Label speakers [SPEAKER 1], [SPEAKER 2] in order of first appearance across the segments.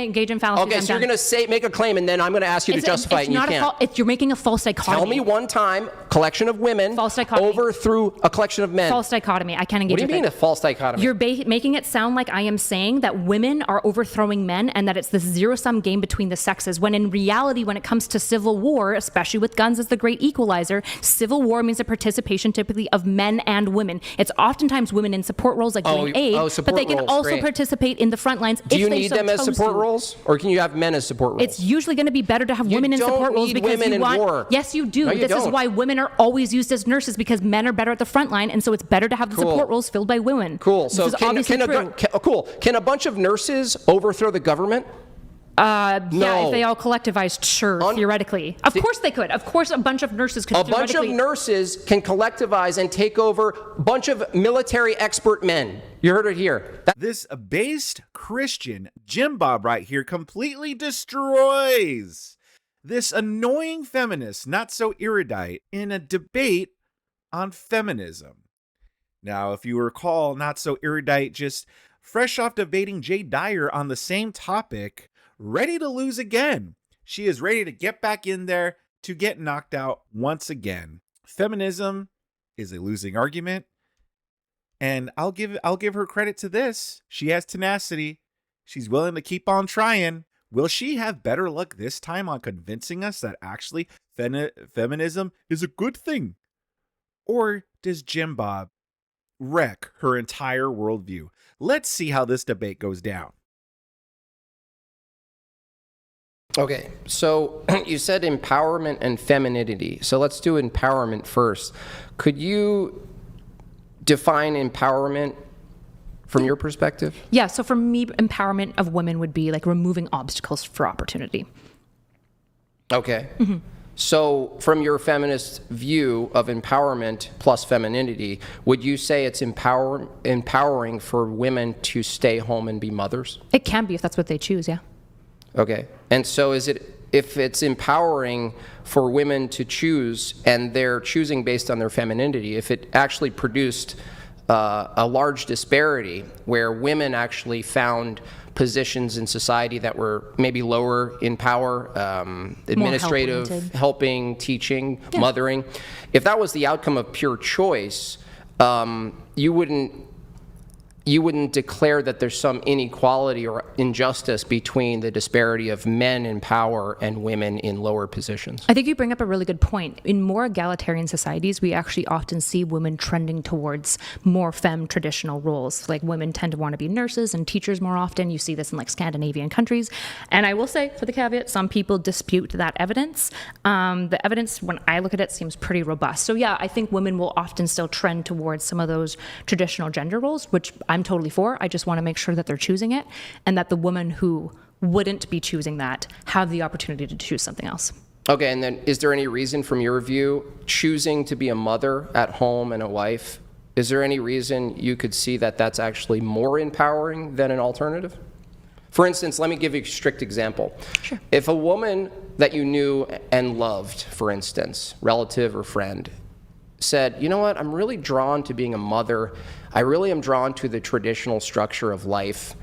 [SPEAKER 1] engage in fallacies.
[SPEAKER 2] Okay, so you're going to make a claim, and then I'm going to ask you to justify it, and you can't.
[SPEAKER 1] You're making a false dichotomy.
[SPEAKER 2] Tell me one time, collection of women overthrew a collection of men.
[SPEAKER 1] False dichotomy. I can't engage with it.
[SPEAKER 2] What do you mean a false dichotomy?
[SPEAKER 1] You're making it sound like I am saying that women are overthrowing men and that it's this zero-sum game between the sexes, when in reality, when it comes to civil war, especially with guns as the great equalizer, civil war means a participation typically of men and women. It's oftentimes women in support roles like doing aid, but they can also participate in the front lines.
[SPEAKER 2] Do you need them as support roles, or can you have men as support roles?
[SPEAKER 1] It's usually going to be better to have women in support roles because you want. War. Yes, you do. This is why women are always used as nurses, because men are better at the front line, and so it's better to have the support roles filled by women.
[SPEAKER 2] Cool. So can a bunch of nurses overthrow the government?
[SPEAKER 1] Yeah, if they all collectivized, sure, theoretically. Of course they could. Of course a bunch of nurses could.
[SPEAKER 2] A bunch of nurses can collectivize and take over a bunch of military expert men. You heard it here.
[SPEAKER 3] This abased Christian Jimbob right here completely destroys this annoying feminist, NotSoErudite, in a debate on feminism. Now, if you recall, NotSoErudite just fresh off debating Jay Dyer on the same topic, ready to lose again. She is ready to get back in there to get knocked out once again. Feminism is a losing argument, and I'll give her credit to this. She has tenacity. She's willing to keep on trying. Will she have better luck this time on convincing us that actually feminism is a good thing? Or does Jimbob wreck her entire worldview? Let's see how this debate goes down.
[SPEAKER 2] Okay, so you said empowerment and femininity. So let's do empowerment first. Could you define empowerment from your perspective?
[SPEAKER 1] Yeah, so for me, empowerment of women would be like removing obstacles for opportunity.
[SPEAKER 2] Okay. Mm-hmm. So from your feminist view of empowerment plus femininity, would you say it's empowering for women to stay home and be mothers?
[SPEAKER 1] It can be if that's what they choose, yeah.
[SPEAKER 2] Okay. And so if it's empowering for women to choose, and they're choosing based on their femininity, if it actually produced a large disparity where women actually found positions in society that were maybe lower in power, administrative, helping, teaching, mothering, if that was the outcome of pure choice, you wouldn't declare that there's some inequality or injustice between the disparity of men in power and women in lower positions.
[SPEAKER 1] I think you bring up a really good point. In more egalitarian societies, we actually often see women trending towards more femme traditional roles. Like women tend to want to be nurses and teachers more often. You see this in like Scandinavian countries. And I will say, for the caveat, some people dispute that evidence. The evidence, when I look at it, seems pretty robust. So yeah, I think women will often still trend towards some of those traditional gender roles, which I'm totally for. I just want to make sure that they're choosing it, and that the women who wouldn't be choosing that have the opportunity to choose something else.
[SPEAKER 2] Okay, and then is there any reason from your view, choosing to be a mother at home and a wife, is there any reason you could see that that's actually more empowering than an alternative? For instance, let me give you a strict example.
[SPEAKER 1] Sure.
[SPEAKER 2] If a woman that you knew and loved, for instance, relative or friend, said, you know what, I'm really drawn to being a mother. I really am drawn to the traditional structure of life.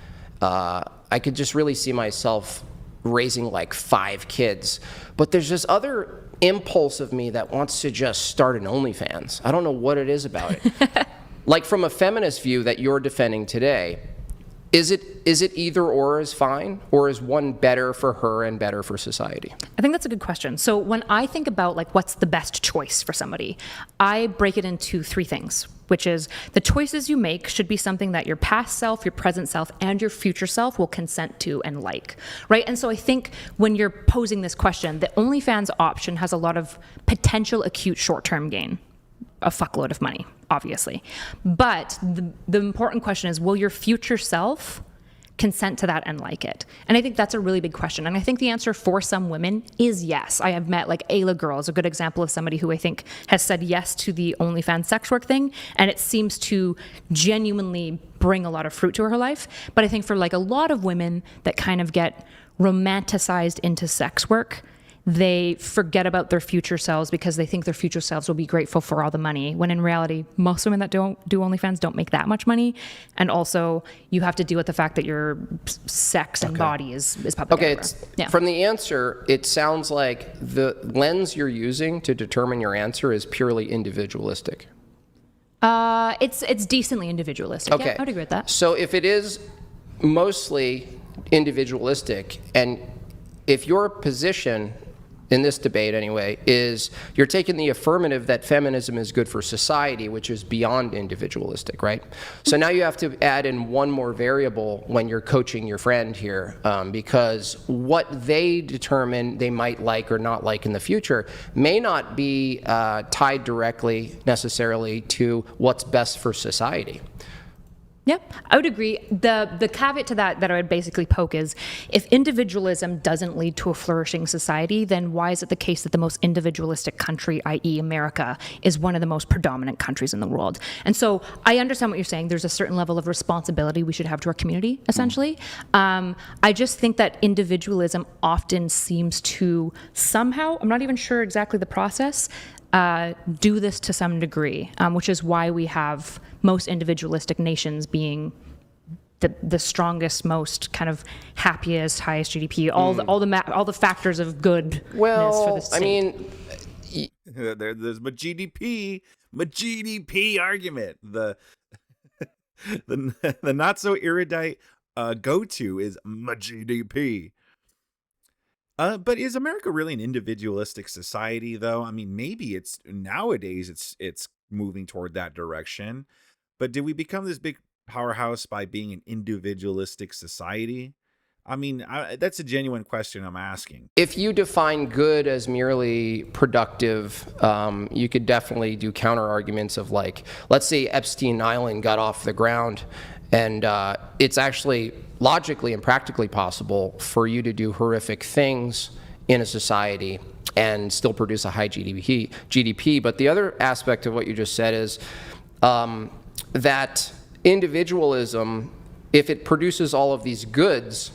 [SPEAKER 2] I could just really see myself raising like 5 kids. But there's this other impulse of me that wants to just start an OnlyFans. I don't know what it is about it. Like from a feminist view that you're defending today, is it either or is fine, or is one better for her and better for society?
[SPEAKER 1] I think that's a good question. So when I think about like what's the best choice for somebody, I break it into 3 things, which is the choices you make should be something that your past self, your present self, and your future self will consent to and like, right? And so I think when you're posing this question, the OnlyFans option has a lot of potential acute short-term gain, a fuckload of money, obviously. But the important question is, will your future self consent to that and like it? And I think that's a really big question. And I think the answer for some women is yes. I have met like Ayla Girl is a good example of somebody who I think has said yes to the OnlyFans sex work thing. And it seems to genuinely bring a lot of fruit to her life. But I think for like a lot of women that kind of get romanticized into sex work, they forget about their future selves because they think their future selves will be grateful for all the money, when in reality, most women that don't do OnlyFans don't make that much money. And also, you have to deal with the fact that your sex and body is public.
[SPEAKER 2] Okay, from the answer, it sounds like the lens you're using to determine your answer is purely individualistic.
[SPEAKER 1] It's decently individualistic.
[SPEAKER 2] Okay.
[SPEAKER 1] Yeah, I would agree with that.
[SPEAKER 2] So if it is mostly individualistic, and if your position in this debate anyway is you're taking the affirmative that feminism is good for society, which is beyond individualistic, right? So now you have to add in one more variable when you're coaching your friend here, because what they determine they might like or not like in the future may not be tied directly necessarily to what's best for society.
[SPEAKER 1] Yeah, I would agree. The caveat to that I would basically poke is, if individualism doesn't lead to a flourishing society, then why is it the case that the most individualistic country, i.e. America, is one of the most predominant countries in the world? And so I understand what you're saying. There's a certain level of responsibility we should have to our community, essentially. I just think that individualism often seems to somehow, I'm not even sure exactly the process, do this to some degree, which is why we have most individualistic nations being the strongest, most kind of happiest, highest GDP, all the factors of goodness for the state.
[SPEAKER 2] I mean,
[SPEAKER 3] there's my GDP argument. The not so erudite go-to is my GDP. But is America really an individualistic society, though? I mean, maybe it's nowadays it's moving toward that direction. But did we become this big powerhouse by being an individualistic society? I mean, that's a genuine question I'm asking.
[SPEAKER 2] If you define good as merely productive, you could definitely do counter arguments of, like, let's say Epstein Island got off the ground, and it's actually logically and practically possible for you to do horrific things in a society and still produce a high GDP. But the other aspect of what you just said is that individualism, if it produces all of these goods,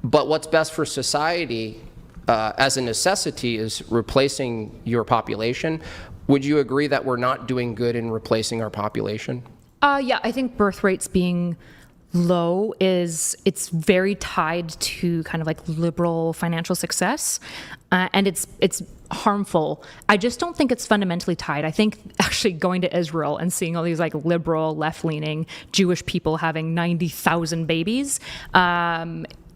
[SPEAKER 2] but what's best for society as a necessity is replacing your population, would you agree that we're not doing good in replacing our population?
[SPEAKER 1] Yeah, I think birth rates being low it's very tied to kind of like liberal financial success, and it's harmful. I just don't think it's fundamentally tied. I think actually going to Israel and seeing all these like liberal, left-leaning Jewish people having 90,000 babies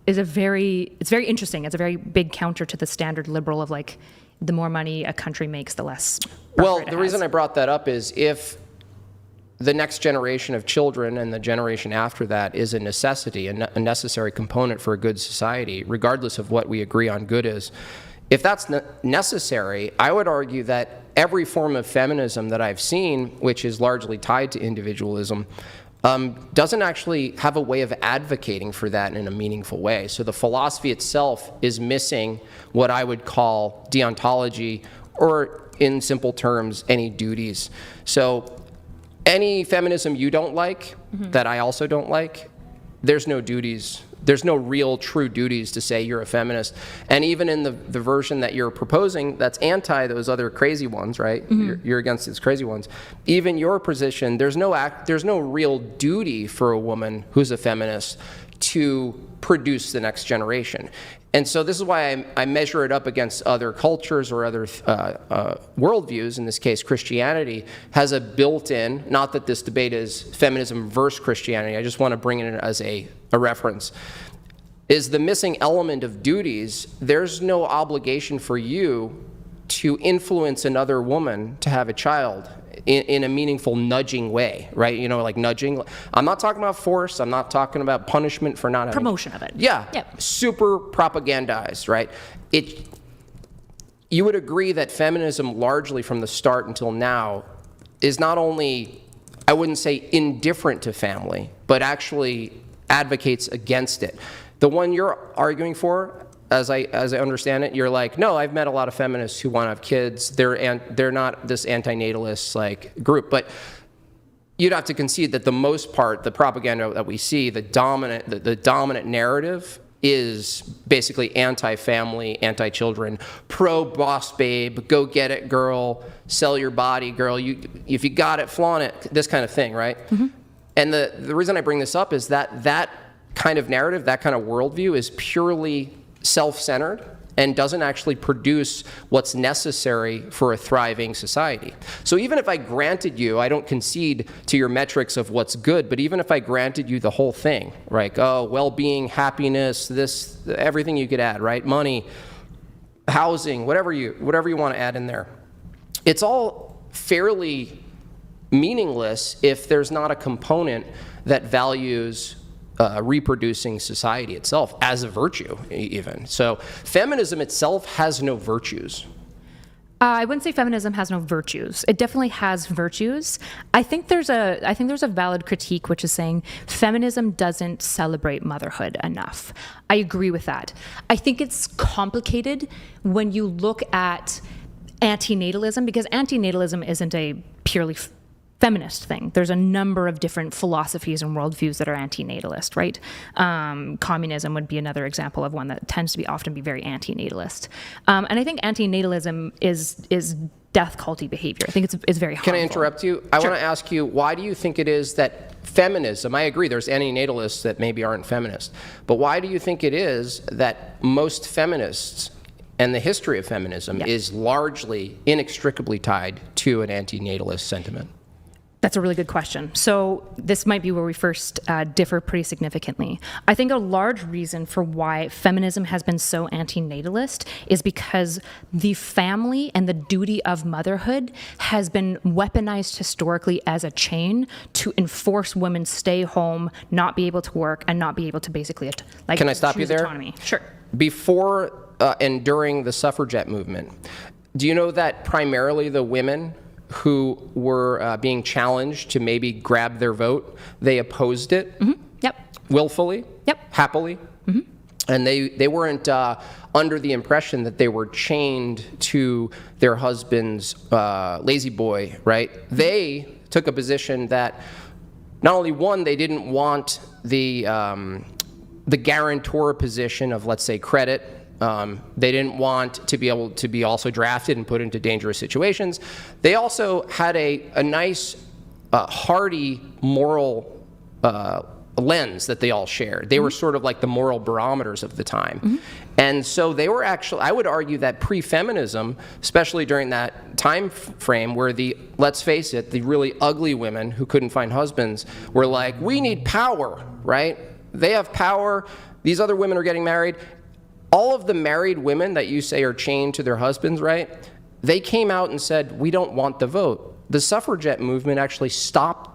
[SPEAKER 1] is very interesting. It's a very big counter to the standard liberal of like, the more money a country makes, the less.
[SPEAKER 2] Well, the reason I brought that up is if the next generation of children and the generation after that is a necessity, a necessary component for a good society, regardless of what we agree on good is. If that's necessary, I would argue that every form of feminism that I've seen, which is largely tied to individualism, doesn't actually have a way of advocating for that in a meaningful way. So the philosophy itself is missing what I would call deontology, or in simple terms, any duties. So any feminism you don't like, that I also don't like, there's no duties. There's no real true duties to say you're a feminist. And even in the version that you're proposing, that's anti those other crazy ones, right? You're against these crazy ones. Even your position, there's no real duty for a woman who's a feminist to produce the next generation. And so this is why I measure it up against other cultures or other worldviews. In this case, Christianity has a built-in, not that this debate is feminism versus Christianity, I just want to bring it in as a reference, is the missing element of duties. There's no obligation for you to influence another woman to have a child in a meaningful nudging way, right? You know, like nudging. I'm not talking about force. I'm not talking about punishment for not having...
[SPEAKER 1] Promotion of it.
[SPEAKER 2] Yeah.
[SPEAKER 1] Yep.
[SPEAKER 2] Super propagandized, right? You would agree that feminism largely from the start until now is not only, I wouldn't say indifferent to family, but actually advocates against it. The one you're arguing for, as I understand it, you're like, no, I've met a lot of feminists who want to have kids. They're not this antinatalist like group, but you'd have to concede that the most part, the propaganda that we see, the dominant narrative is basically anti-family, anti-children, pro-boss babe, go get it, girl, sell your body, girl, if you got it, flaunt it, this kind of thing, right? And the reason I bring this up is that kind of narrative, that kind of worldview is purely self-centered and doesn't actually produce what's necessary for a thriving society. So even if I granted you, I don't concede to your metrics of what's good, but even if I granted you the whole thing, right? Oh, well-being, happiness, this, everything you could add, right? Money, housing, whatever you want to add in there. It's all fairly meaningless if there's not a component that values reproducing society itself as a virtue, even. So feminism itself has no virtues.
[SPEAKER 1] I wouldn't say feminism has no virtues. It definitely has virtues. I think there's a valid critique, which is saying feminism doesn't celebrate motherhood enough. I agree with that. I think it's complicated when you look at antinatalism, because antinatalism isn't a purely feminist thing. There's a number of different philosophies and worldviews that are anti-natalist, right? Communism would be another example of one that tends to be often be very anti-natalist. And I think anti-natalism is death culty behavior. I think it's very harmful.
[SPEAKER 2] Can I interrupt you? I want to ask you, why do you think it is that feminism, I agree there's anti-natalists that maybe aren't feminist, but why do you think it is that most feminists and the history of feminism is largely inextricably tied to an anti-natalist sentiment?
[SPEAKER 1] That's a really good question. So this might be where we first differ pretty significantly. I think a large reason for why feminism has been so anti-natalist is because the family and the duty of motherhood has been weaponized historically as a chain to enforce women stay home, not be able to work, and not be able to basically
[SPEAKER 2] Can I stop you there?
[SPEAKER 1] Autonomy. Sure.
[SPEAKER 2] Before and during the suffragette movement, do you know that primarily the women who were being challenged to maybe grab their vote, they opposed it willfully, happily, and they weren't under the impression that they were chained to their husband's lazy boy, right? They took a position that not only one, they didn't want the guarantor position of, let's say, credit. They didn't want to be able to be also drafted and put into dangerous situations. They also had a nice, hearty moral lens that they all shared. They were sort of like the moral barometers of the time. And so they were actually, I would argue that pre-feminism, especially during that time frame where let's face it, the really ugly women who couldn't find husbands were like, we need power, right? They have power. These other women are getting married. All of the married women that you say are chained to their husbands, right? They came out and said, we don't want the vote. The suffragette movement actually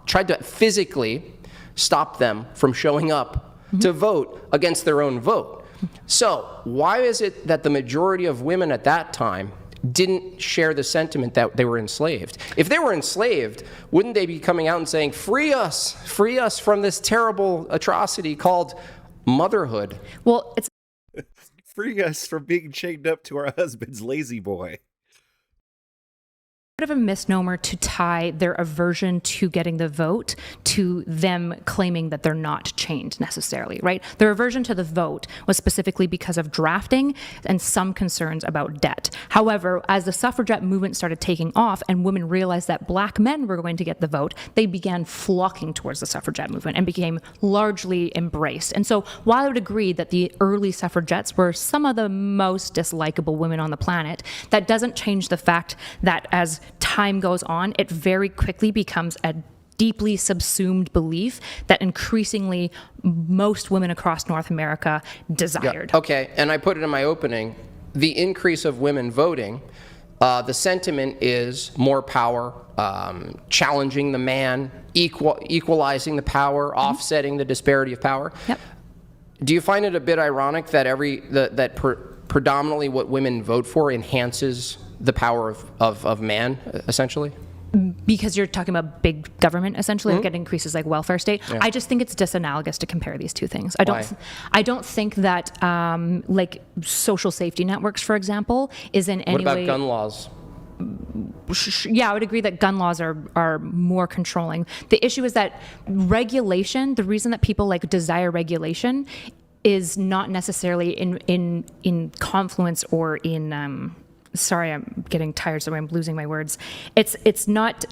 [SPEAKER 2] tried to physically stop them from showing up to vote against their own vote. So why is it that the majority of women at that time didn't share the sentiment that they were enslaved? If they were enslaved, wouldn't they be coming out and saying, free us from this terrible atrocity called motherhood?
[SPEAKER 1] Well, it's
[SPEAKER 3] Free us from being chained up to our husband's lazy boy.
[SPEAKER 1] of a misnomer to tie their aversion to getting the vote to them claiming that they're not chained necessarily, right? Their aversion to the vote was specifically because of drafting and some concerns about debt. However, as the suffragette movement started taking off and women realized that black men were going to get the vote, they began flocking towards the suffragette movement and became largely embraced. And so while I would agree that the early suffragettes were some of the most dislikable women on the planet, that doesn't change the fact that as time goes on, it very quickly becomes a deeply subsumed belief that increasingly most women across North America desired.
[SPEAKER 2] Yeah. Okay, and I put it in my opening, the increase of women voting, the sentiment is more power, challenging the man, equalizing the power, offsetting the disparity of power.
[SPEAKER 1] Yep.
[SPEAKER 2] Do you find it a bit ironic that predominantly what women vote for enhances the power of man, essentially?
[SPEAKER 1] Because you're talking about big government, essentially, like it increases like welfare state. Yeah. I just think it's disanalogous to compare these two things. I don't think that like social safety networks, for example, is in any way.
[SPEAKER 2] What about gun laws?
[SPEAKER 1] Yeah, I would agree that gun laws are more controlling. The issue is that regulation, the reason that people like desire regulation, is not necessarily in confluence or in sorry, I'm getting tired, so I'm losing my words. It's not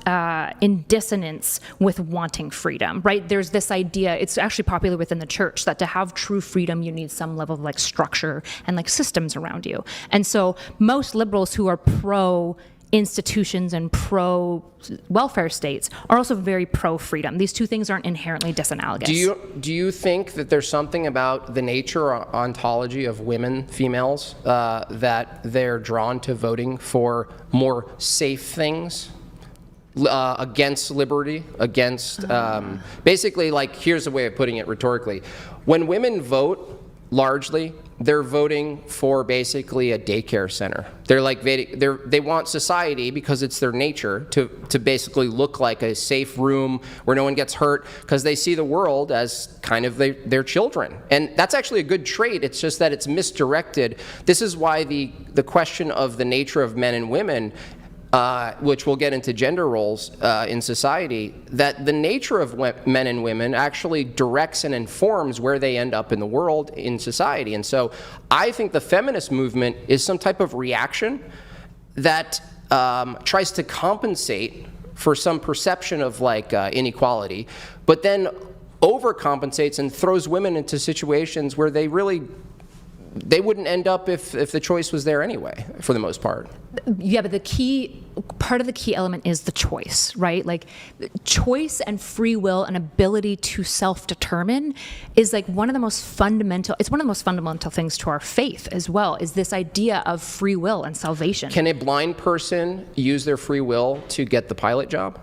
[SPEAKER 1] in dissonance with wanting freedom, right? There's this idea, it's actually popular within the church, that to have true freedom, you need some level of like structure and like systems around you. And so most liberals who are pro institutions and pro welfare states are also very pro freedom. These two things aren't inherently disanalogous.
[SPEAKER 2] Do you think that there's something about the nature or ontology of women, females, that they're drawn to voting for more safe things? Against liberty, against basically, like, here's a way of putting it rhetorically. When women vote, largely, they're voting for basically a daycare center. They're like, they want society, because it's their nature, to basically look like a safe room where no one gets hurt, because they see the world as kind of their children. And that's actually a good trait. It's just that it's misdirected. This is why the question of the nature of men and women, which we'll get into gender roles in society, that the nature of men and women actually directs and informs where they end up in the world, in society. And so I think the feminist movement is some type of reaction that tries to compensate for some perception of like inequality, but then overcompensates and throws women into situations where they wouldn't end up if the choice was there anyway, for the most part.
[SPEAKER 1] Yeah, but part of the key element is the choice, right? Like, choice and free will and ability to self-determine is like one of the most fundamental things to our faith as well, is this idea of free will and salvation.
[SPEAKER 2] Can a blind person use their free will to get the pilot job?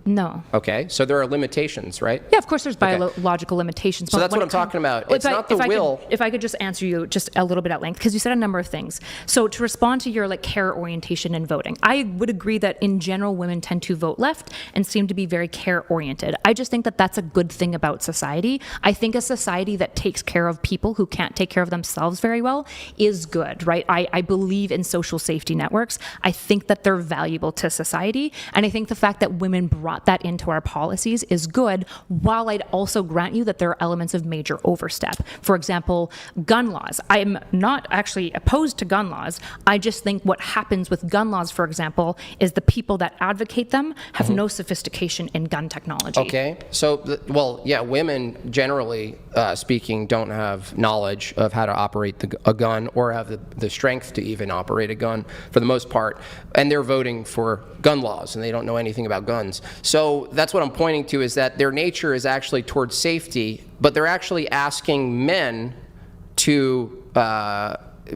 [SPEAKER 1] No.
[SPEAKER 2] Okay, so there are limitations, right?
[SPEAKER 1] Yeah, of course there's biological limitations.
[SPEAKER 2] So that's what I'm talking about. It's not the will.
[SPEAKER 1] If I could just answer you just a little bit at length, because you said a number of things. So to respond to your like care orientation in voting, I would agree that in general women tend to vote left and seem to be very care oriented. I just think that that's a good thing about society. I think a society that takes care of people who can't take care of themselves very well is good, right? I believe in social safety networks. I think that they're valuable to society. And I think the fact that women brought that into our policies is good, while I'd also grant you that there are elements of major overstep. For example, gun laws. I'm not actually opposed to gun laws. I just think what happens with gun laws, for example, is the people that advocate them have no sophistication in gun technology.
[SPEAKER 2] Okay, so, well, yeah, women, generally speaking, don't have knowledge of how to operate a gun, or have the strength to even operate a gun, for the most part, and they're voting for gun laws, and they don't know anything about guns. So that's what I'm pointing to, is that their nature is actually towards safety, but they're actually asking men to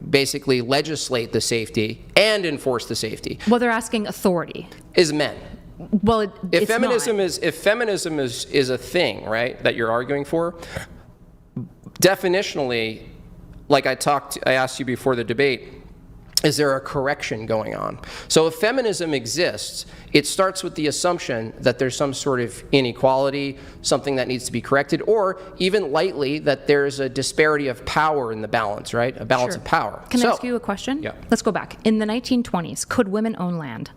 [SPEAKER 2] basically legislate the safety and enforce the safety.
[SPEAKER 1] Well, they're asking authority.
[SPEAKER 2] Is men.
[SPEAKER 1] Well,
[SPEAKER 2] if feminism is a thing, right, that you're arguing for, definitionally, like I asked you before the debate, is there a correction going on? So if feminism exists, it starts with the assumption that there's some sort of inequality, something that needs to be corrected, or even lightly that there's a disparity of power in the balance, right? A balance of power.
[SPEAKER 1] Can I ask you a question?
[SPEAKER 2] Yeah.
[SPEAKER 1] Let's go back. In the 1920s, could women own land?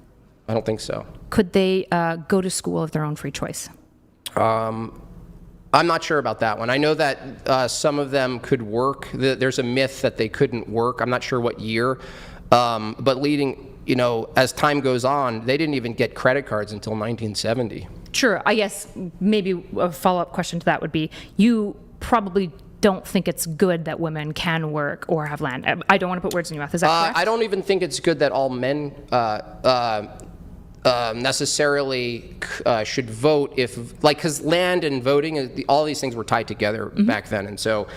[SPEAKER 2] I don't think so.
[SPEAKER 1] Could they go to school of their own free choice?
[SPEAKER 2] I'm not sure about that one. I know that some of them could work. There's a myth that they couldn't work. I'm not sure what year. But as time goes on, they didn't even get credit cards until 1970.
[SPEAKER 1] Sure. I guess maybe a follow-up question to that would be, you probably don't think it's good that women can work or have land. I don't want to put words in your mouth. Is that correct?
[SPEAKER 2] I don't even think it's good that all men necessarily should vote, because land and voting, all these things were tied together back then. And so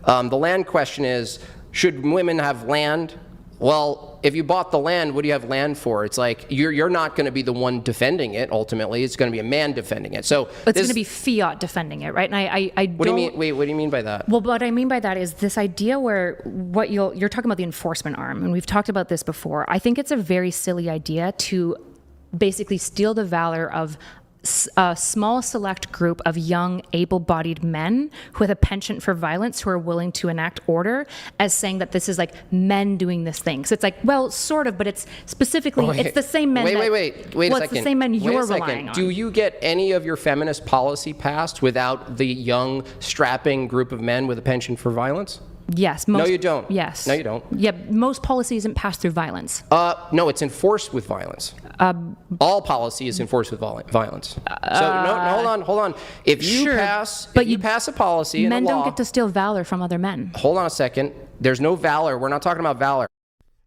[SPEAKER 2] the land question is, should women have land? Well, if you bought the land, what do you have land for? It's like you're not going to be the one defending it. Ultimately, it's going to be a man defending it. So
[SPEAKER 1] it's going to be fiat defending it, right? And I
[SPEAKER 2] what do you mean? Wait, what do you mean by that?
[SPEAKER 1] Well, what I mean by that is this idea where you're talking about the enforcement arm, and we've talked about this before. I think it's a very silly idea to basically steal the valor of a small select group of young, able-bodied men with a penchant for violence who are willing to enact order as saying that this is like men doing this thing. So it's like, well, sort of, but it's specifically, it's the same men.
[SPEAKER 2] Wait a second.
[SPEAKER 1] It's the same men you're relying on.
[SPEAKER 2] Do you get any of your feminist policy passed without the young, strapping group of men with a penchant for violence?
[SPEAKER 1] Yes.
[SPEAKER 2] No, you don't.
[SPEAKER 1] Yes.
[SPEAKER 2] No, you don't.
[SPEAKER 1] Yeah, most policy isn't passed through violence.
[SPEAKER 2] No, it's enforced with violence. All policy is enforced with violence. So no, hold on. If you pass a policy and a law,
[SPEAKER 1] men don't get to steal valor from other men.
[SPEAKER 2] Hold on a second. There's no valor. We're not talking about valor.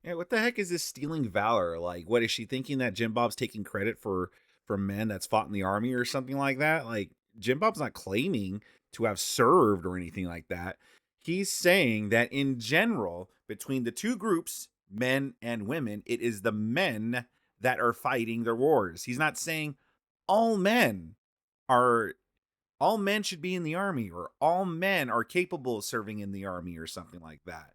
[SPEAKER 3] Yeah, what the heck is this stealing valor? Like, what is she thinking that Jimbob's taking credit for men that's fought in the army or something like that? Like, Jimbob's not claiming to have served or anything like that. He's saying that in general, between the two groups, men and women, it is the men that are fighting their wars. He's not saying all men should be in the army, or all men are capable of serving in the army or something like that.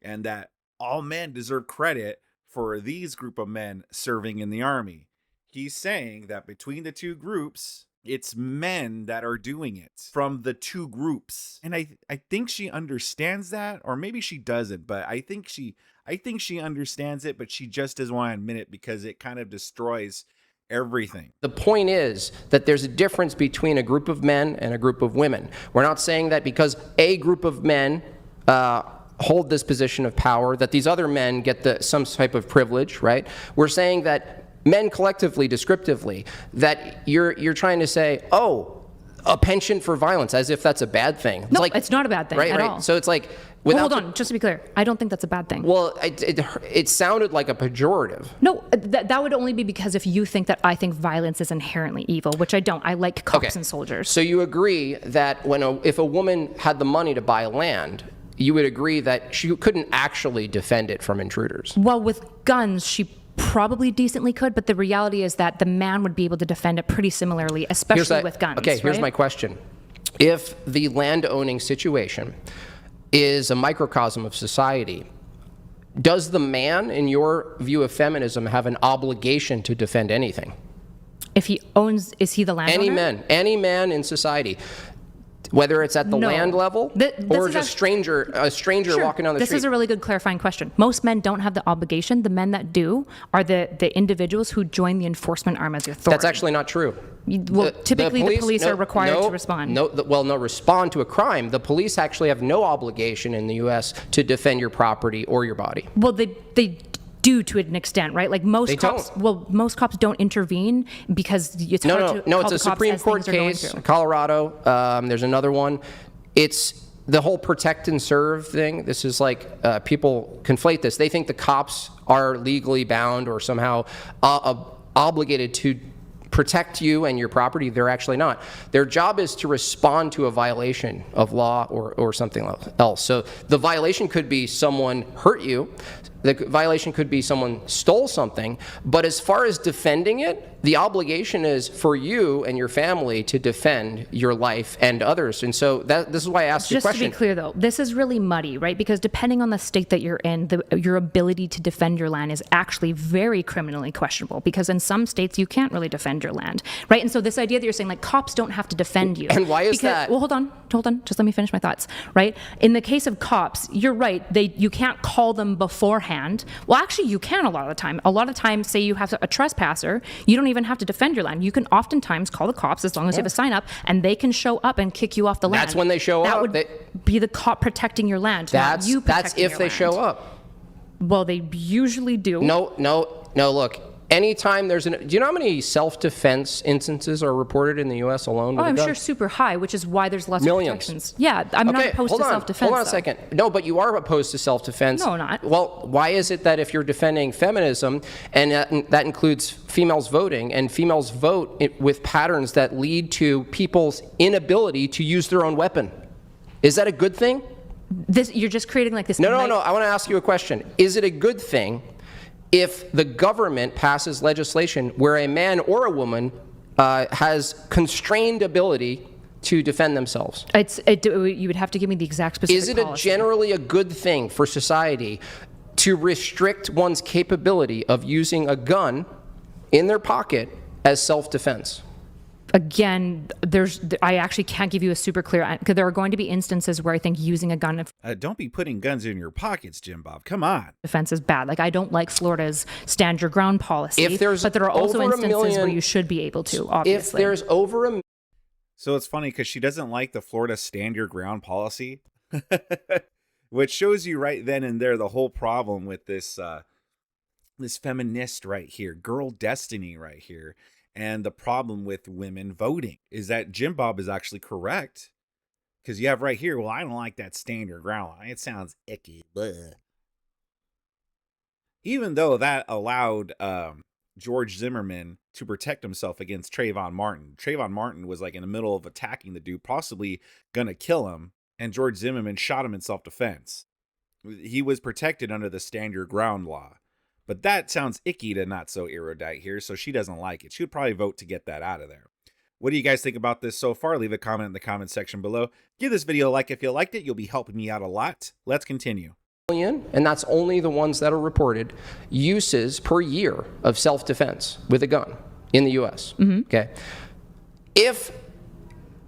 [SPEAKER 3] And that all men deserve credit for these group of men serving in the army. He's saying that between the two groups, it's men that are doing it from the two groups. And I think she understands that, or maybe she doesn't, but I think she understands it, but she just doesn't want to admit it because it kind of destroys everything.
[SPEAKER 2] The point is that there's a difference between a group of men and a group of women. We're not saying that because a group of men hold this position of power, that these other men get some type of privilege, right? We're saying that men collectively, descriptively, that you're trying to say, oh, a penchant for violence, as if that's a bad thing.
[SPEAKER 1] No, it's not a bad thing at all.
[SPEAKER 2] So it's like,
[SPEAKER 1] hold on, just to be clear, I don't think that's a bad thing.
[SPEAKER 2] Well, it sounded like a pejorative.
[SPEAKER 1] No, that would only be because if you think that I think violence is inherently evil, which I don't. I like cops and soldiers.
[SPEAKER 2] So you agree that if a woman had the money to buy land, you would agree that she couldn't actually defend it from intruders?
[SPEAKER 1] Well, with guns, she probably decently could, but the reality is that the man would be able to defend it pretty similarly, especially with guns.
[SPEAKER 2] Okay, here's
[SPEAKER 1] right?
[SPEAKER 2] my question. If the land-owning situation is a microcosm of society, does the man, in your view of feminism, have an obligation to defend anything?
[SPEAKER 1] If he owns, is he the landowner?
[SPEAKER 2] Any man in society. Whether it's at the land level or just a stranger walking down the street.
[SPEAKER 1] This is a really good clarifying question. Most men don't have the obligation. The men that do are the individuals who join the enforcement arm as the authority.
[SPEAKER 2] That's actually not true.
[SPEAKER 1] Well, typically the police are required to respond.
[SPEAKER 2] Respond to a crime. The police actually have no obligation in the U.S. to defend your property or your body.
[SPEAKER 1] Well, they do to an extent, right? Like most cops.
[SPEAKER 2] Don't.
[SPEAKER 1] Well, most cops don't intervene because it's hard to
[SPEAKER 2] No,
[SPEAKER 1] call
[SPEAKER 2] it's
[SPEAKER 1] the
[SPEAKER 2] a
[SPEAKER 1] cops
[SPEAKER 2] Supreme
[SPEAKER 1] as
[SPEAKER 2] Court
[SPEAKER 1] things are going
[SPEAKER 2] case,
[SPEAKER 1] through.
[SPEAKER 2] Colorado. There's another one. It's the whole protect and serve thing. This is like people conflate this. They think the cops are legally bound or somehow obligated to protect you and your property. They're actually not. Their job is to respond to a violation of law or something else. So the violation could be someone hurt you. The violation could be someone stole something. But as far as defending it, the obligation is for you and your family to defend your life and others. And so this is why I asked the question.
[SPEAKER 1] Just to be clear, though, this is really muddy, right? Because depending on the state that you're in, your ability to defend your land is actually very criminally questionable, because in some states you can't really defend your land, right? And so this idea that you're saying, like, cops don't have to defend you.
[SPEAKER 2] And why is that?
[SPEAKER 1] Well, hold on. Just let me finish my thoughts, right? In the case of cops, you're right. You can't call them beforehand. Well, actually, you can a lot of the time. A lot of times, say you have a trespasser, you don't even have to defend your land. You can oftentimes call the cops as long as you have a sign up, and they can show up and kick you off the land.
[SPEAKER 2] That's when they show up.
[SPEAKER 1] That would be the cop protecting your land, not you protecting your land.
[SPEAKER 2] That's if they show up.
[SPEAKER 1] Well, they usually do.
[SPEAKER 2] No, look. Anytime do you know how many self-defense instances are reported in the U.S. alone?
[SPEAKER 1] I'm sure super high, which is why there's lots
[SPEAKER 2] Millions.
[SPEAKER 1] of protections. Yeah, I'm not opposed to self-defense.
[SPEAKER 2] Hold on a second. No, but you are opposed to self-defense.
[SPEAKER 1] No, not.
[SPEAKER 2] Well, why is it that if you're defending feminism, and that includes females voting, and females vote with patterns that lead to people's inability to use their own weapon, is that a good thing?
[SPEAKER 1] You're just creating like this.
[SPEAKER 2] No. I want to ask you a question. Is it a good thing if the government passes legislation where a man or a woman has constrained ability to defend themselves?
[SPEAKER 1] You would have to give me the exact specific
[SPEAKER 2] Is it generally a good thing for society to restrict one's capability of using a gun in their pocket as self-defense?
[SPEAKER 1] again, I actually can't give you a super clear, because there are going to be instances where I think using a gun
[SPEAKER 3] Don't be putting guns in your pockets, Jimbob. Come on.
[SPEAKER 1] defense is bad. Like, I don't like Florida's stand your ground policy,
[SPEAKER 2] If there's
[SPEAKER 1] but there are also
[SPEAKER 2] over a
[SPEAKER 1] instances where
[SPEAKER 2] million-
[SPEAKER 1] you should be able to, obviously.
[SPEAKER 2] If there's over a
[SPEAKER 3] So it's funny because she doesn't like the Florida stand your ground policy, which shows you right then and there the whole problem with this this feminist right here, girl destiny right here. And the problem with women voting is that Jimbob is actually correct. Because you have right here, well, I don't like that stand your ground line. It sounds icky. Bleh. Even though that allowed George Zimmerman to protect himself against Trayvon Martin. Trayvon Martin was like in the middle of attacking the dude, possibly gonna kill him. And George Zimmerman shot him in self-defense. He was protected under the stand your ground law. But that sounds icky to NotSoErudite here, so she doesn't like it. She would probably vote to get that out of there. What do you guys think about this so far? Leave a comment in the comment section below. Give this video a like if you liked it. You'll be helping me out a lot. Let's continue.
[SPEAKER 2] million, and that's only the ones that are reported, uses per year of self-defense with a gun in the U.S. Okay. If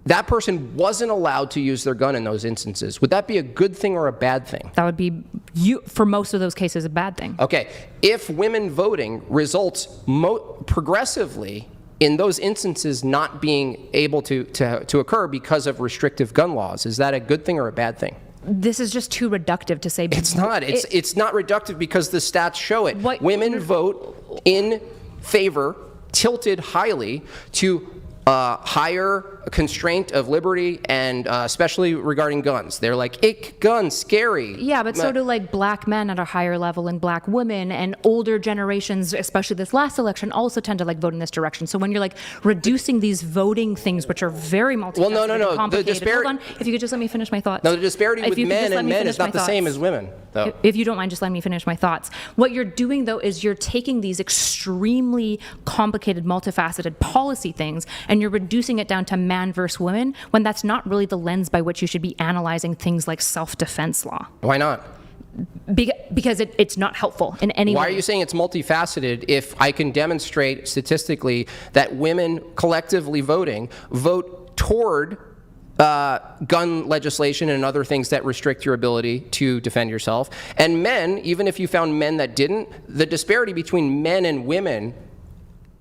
[SPEAKER 2] that person wasn't allowed to use their gun in those instances, would that be a good thing or a bad thing?
[SPEAKER 1] That would be, for most of those cases, a bad thing.
[SPEAKER 2] Okay. If women voting results progressively in those instances not being able to occur because of restrictive gun laws, is that a good thing or a bad thing?
[SPEAKER 1] This is just too reductive to say.
[SPEAKER 2] It's not. It's not reductive because the stats show it. Women vote in favor, tilted highly to higher constraint of liberty, and especially regarding guns. They're like, ick, guns, scary.
[SPEAKER 1] Yeah, but so do like black men at a higher level and black women, and older generations, especially this last election, also tend to like vote in this direction. So when you're like reducing these voting things, which are very multifaceted and complicated. Hold on, if you could just let me finish my thoughts.
[SPEAKER 2] No, the disparity with men and men is not the same as women, though.
[SPEAKER 1] If you don't mind, just let me finish my thoughts. What you're doing, though, is you're taking these extremely complicated, multifaceted policy things, and you're reducing it down to man versus women, when that's not really the lens by which you should be analyzing things like self-defense law.
[SPEAKER 2] Why not?
[SPEAKER 1] Because it's not helpful in any way.
[SPEAKER 2] Why are you saying it's multifaceted if I can demonstrate statistically that women collectively vote toward gun legislation and other things that restrict your ability to defend yourself, and men, even if you found men that didn't, the disparity between men and women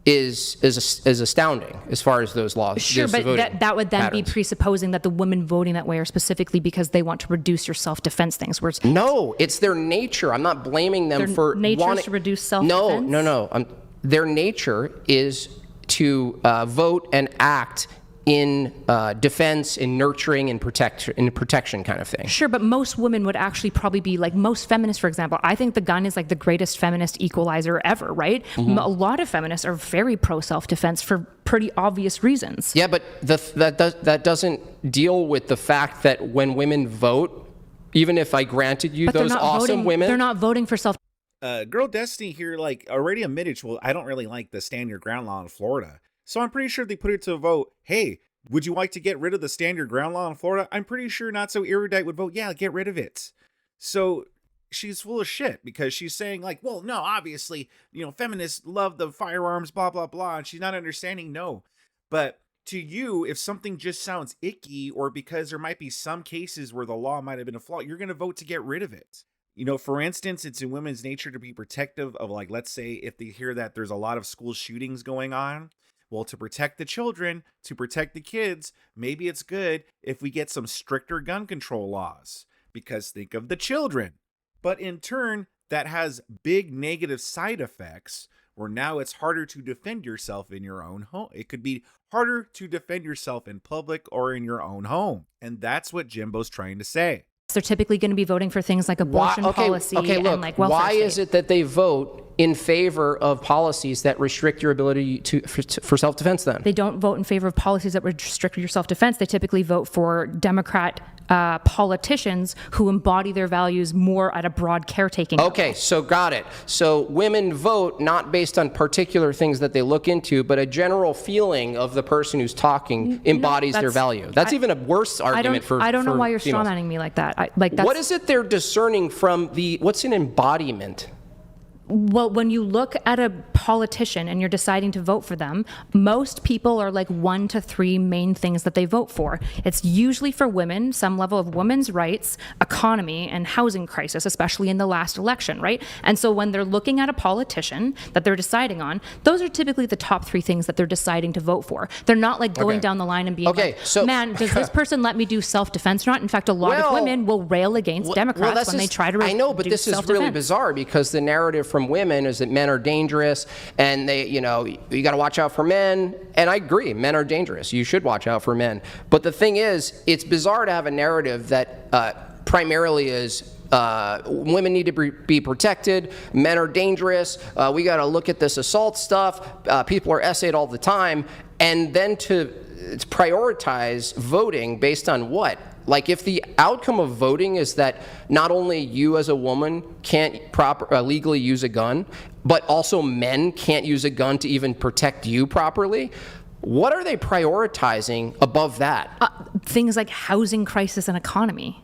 [SPEAKER 2] is astounding as far as those laws.
[SPEAKER 1] Sure, but that would then be presupposing that the women voting that way are specifically because they want to reduce your self-defense things. Where
[SPEAKER 2] no, it's their nature. I'm not blaming them for
[SPEAKER 1] nature to reduce self-defense.
[SPEAKER 2] No. Their nature is to vote and act in defense, in nurturing, in protection kind of thing.
[SPEAKER 1] Sure, but most women would actually probably be like, most feminists, for example, I think the gun is like the greatest feminist equalizer ever, right? A lot of feminists are very pro self-defense for pretty obvious reasons.
[SPEAKER 2] Yeah, but that doesn't deal with the fact that when women vote, even if I granted you those awesome women,
[SPEAKER 1] they're not voting for self.
[SPEAKER 3] Girl Destiny here, like, already admitted, well, I don't really like the stand your ground law in Florida. So I'm pretty sure they put it to a vote. Hey, would you like to get rid of the stand your ground law in Florida? I'm pretty sure NotSoErudite would vote, yeah, get rid of it. So she's full of shit because she's saying like, well, no, obviously, feminists love the firearms, blah, blah, blah. And she's not understanding, no. But to you, if something just sounds icky, or because there might be some cases where the law might have been a flaw, you're going to vote to get rid of it. For instance, it's in women's nature to be protective of, like, let's say if they hear that there's a lot of school shootings going on, well, to protect the children, to protect the kids, maybe it's good if we get some stricter gun control laws, because think of the children. But in turn, that has big negative side effects where now it's harder to defend yourself in your own home. It could be harder to defend yourself in public or in your own home. And that's what Jimbo's trying to say.
[SPEAKER 1] They're typically going to be voting for things like abortion policy and like welfare
[SPEAKER 2] why is it that they vote in favor of policies that restrict your ability for self-defense then?
[SPEAKER 1] They don't vote in favor of policies that restrict your self-defense. They typically vote for Democrat politicians who embody their values more at a broad caretaking level.
[SPEAKER 2] Okay, so got it. So women vote not based on particular things that they look into, but a general feeling of the person who's talking embodies their value. That's even a worse argument for
[SPEAKER 1] I don't know why you're
[SPEAKER 2] females.
[SPEAKER 1] strawmanning me like that.
[SPEAKER 2] What is it they're discerning from what's an embodiment?
[SPEAKER 1] Well, when you look at a politician and you're deciding to vote for them, most people are like 1 to 3 main things that they vote for. It's usually for women, some level of women's rights, economy, and housing crisis, especially in the last election, right? And so when they're looking at a politician that they're deciding on, those are typically the top 3 things that they're deciding to vote for. They're not like going down the line and being like, man, does this person let me do self-defense or not? In fact, a lot of women will rail against Democrats when they try to
[SPEAKER 2] I know, but this is really bizarre because the narrative from women is that men are dangerous and they, you got to watch out for men. And I agree, men are dangerous. You should watch out for men. But the thing is, it's bizarre to have a narrative that primarily is women need to be protected, men are dangerous, we got to look at this assault stuff, people are essayed all the time, and then to prioritize voting based on what? Like, if the outcome of voting is that not only you as a woman can't legally use a gun, but also men can't use a gun to even protect you properly, what are they prioritizing above that?
[SPEAKER 1] Things like housing crisis and economy.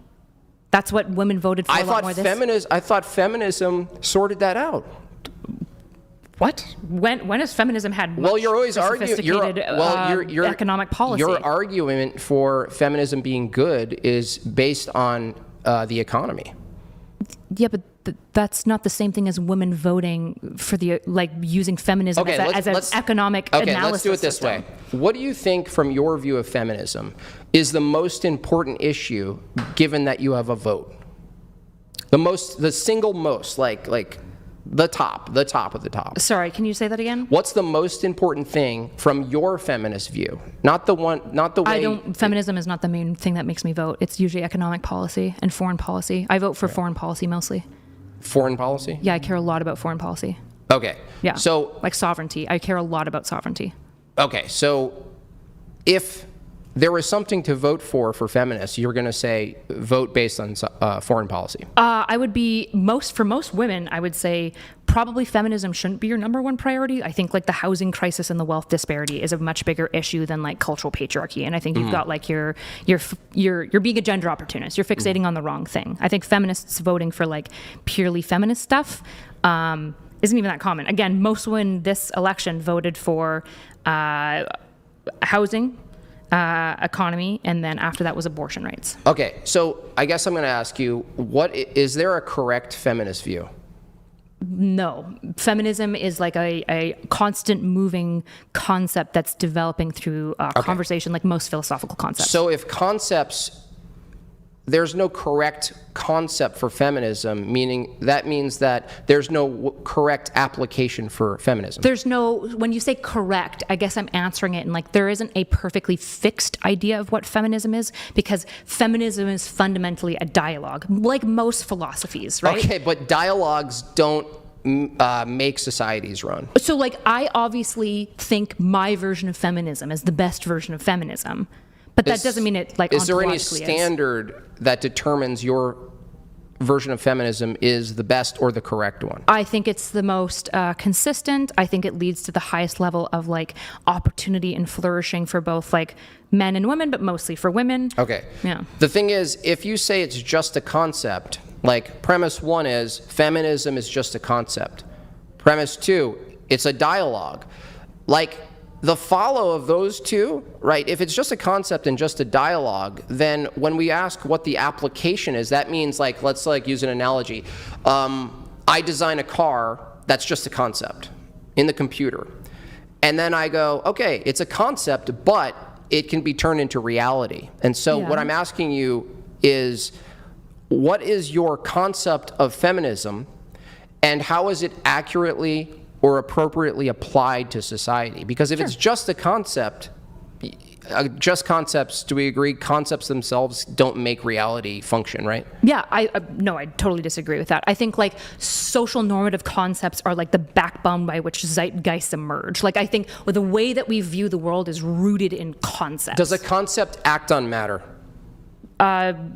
[SPEAKER 1] That's what women voted for a lot more this.
[SPEAKER 2] I thought feminism sorted that out.
[SPEAKER 1] What? When has feminism had much
[SPEAKER 2] you're always
[SPEAKER 1] sophisticated economic policy?
[SPEAKER 2] Your argument for feminism being good is based on the economy.
[SPEAKER 1] Yeah, but that's not the same thing as women voting for using feminism as an economic analysis.
[SPEAKER 2] Okay, let's do it this way. What do you think, from your view of feminism, is the most important issue given that you have a vote? The single most, like the top of the top.
[SPEAKER 1] Sorry, can you say that again?
[SPEAKER 2] What's the most important thing from your feminist view? Not the way.
[SPEAKER 1] Feminism is not the main thing that makes me vote. It's usually economic policy and foreign policy. I vote for foreign policy mostly.
[SPEAKER 2] Foreign policy?
[SPEAKER 1] Yeah, I care a lot about foreign policy.
[SPEAKER 2] Okay.
[SPEAKER 1] Yeah.
[SPEAKER 2] So,
[SPEAKER 1] like sovereignty. I care a lot about sovereignty.
[SPEAKER 2] Okay, so if there was something to vote for feminists, you're going to say vote based on foreign policy.
[SPEAKER 1] I would be for most women, I would say probably feminism shouldn't be your number one priority. I think like the housing crisis and the wealth disparity is a much bigger issue than like cultural patriarchy. And I think you've got like you're being a gender opportunist. You're fixating on the wrong thing. I think feminists voting for like purely feminist stuff isn't even that common. Again, most women this election voted for housing, economy, and then after that was abortion rights.
[SPEAKER 2] Okay, so I guess I'm going to ask you, is there a correct feminist view?
[SPEAKER 1] No. Feminism is like a constant moving concept that's developing through conversation, like most philosophical concepts.
[SPEAKER 2] So if there's no correct concept for feminism, that means that there's no correct application for feminism.
[SPEAKER 1] When you say correct, I guess I'm answering it, and like there isn't a perfectly fixed idea of what feminism is, because feminism is fundamentally a dialogue, like most philosophies, right?
[SPEAKER 2] Okay, but dialogues don't make societies run.
[SPEAKER 1] So like I obviously think my version of feminism is the best version of feminism. But that doesn't mean it like
[SPEAKER 2] is there any
[SPEAKER 1] ontologically
[SPEAKER 2] standard that determines your version of feminism is the best or the correct one?
[SPEAKER 1] I think it's the most consistent. I think it leads to the highest level of like opportunity and flourishing for both like men and women, but mostly for women.
[SPEAKER 2] Okay.
[SPEAKER 1] Yeah.
[SPEAKER 2] The thing is, if you say it's just a concept, like premise 1 is feminism is just a concept. Premise 2, it's a dialogue. Like, the follow of those two, right, if it's just a concept and just a dialogue, then when we ask what the application is, that means like, let's like use an analogy. I design a car that's just a concept in the computer. And then I go, okay, it's a concept, but it can be turned into reality. And so what I'm asking you is, what is your concept of feminism, and how is it accurately or appropriately applied to society? Because if it's just a concept, just concepts, do we agree concepts themselves don't make reality function, right?
[SPEAKER 1] Yeah, I totally disagree with that. I think like social normative concepts are like the backbone by which zeitgeists emerge. Like I think the way that we view the world is rooted in concepts.
[SPEAKER 2] Does a concept act on matter?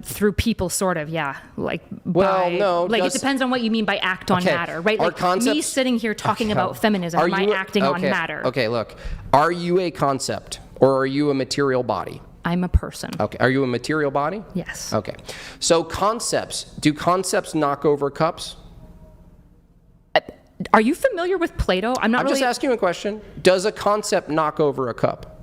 [SPEAKER 1] Through people, sort of, yeah. Like, it depends on what you mean by act on matter, right? Like me sitting here talking about feminism, am I acting on matter? Okay,
[SPEAKER 2] look, are you a concept or are you a material body?
[SPEAKER 1] I'm a person.
[SPEAKER 2] Okay, are you a material body?
[SPEAKER 1] Yes.
[SPEAKER 2] Okay, so do concepts knock over cups?
[SPEAKER 1] Are you familiar with Plato? I'm
[SPEAKER 2] just asking you a question. Does a concept knock over a cup?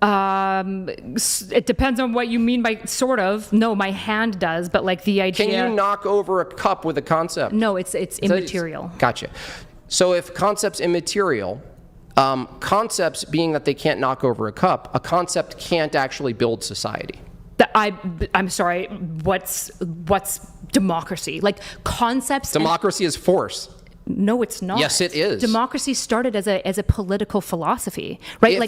[SPEAKER 1] It depends on what you mean by sort of. No, my hand does, but like the idea.
[SPEAKER 2] Can you knock over a cup with a concept?
[SPEAKER 1] No, it's immaterial.
[SPEAKER 2] Gotcha. So if concept's immaterial, concepts being that they can't knock over a cup, a concept can't actually build society.
[SPEAKER 1] I'm sorry. What's democracy? Like concepts.
[SPEAKER 2] Democracy is force.
[SPEAKER 1] No, it's not.
[SPEAKER 2] Yes, it is.
[SPEAKER 1] Democracy started as a political philosophy, right?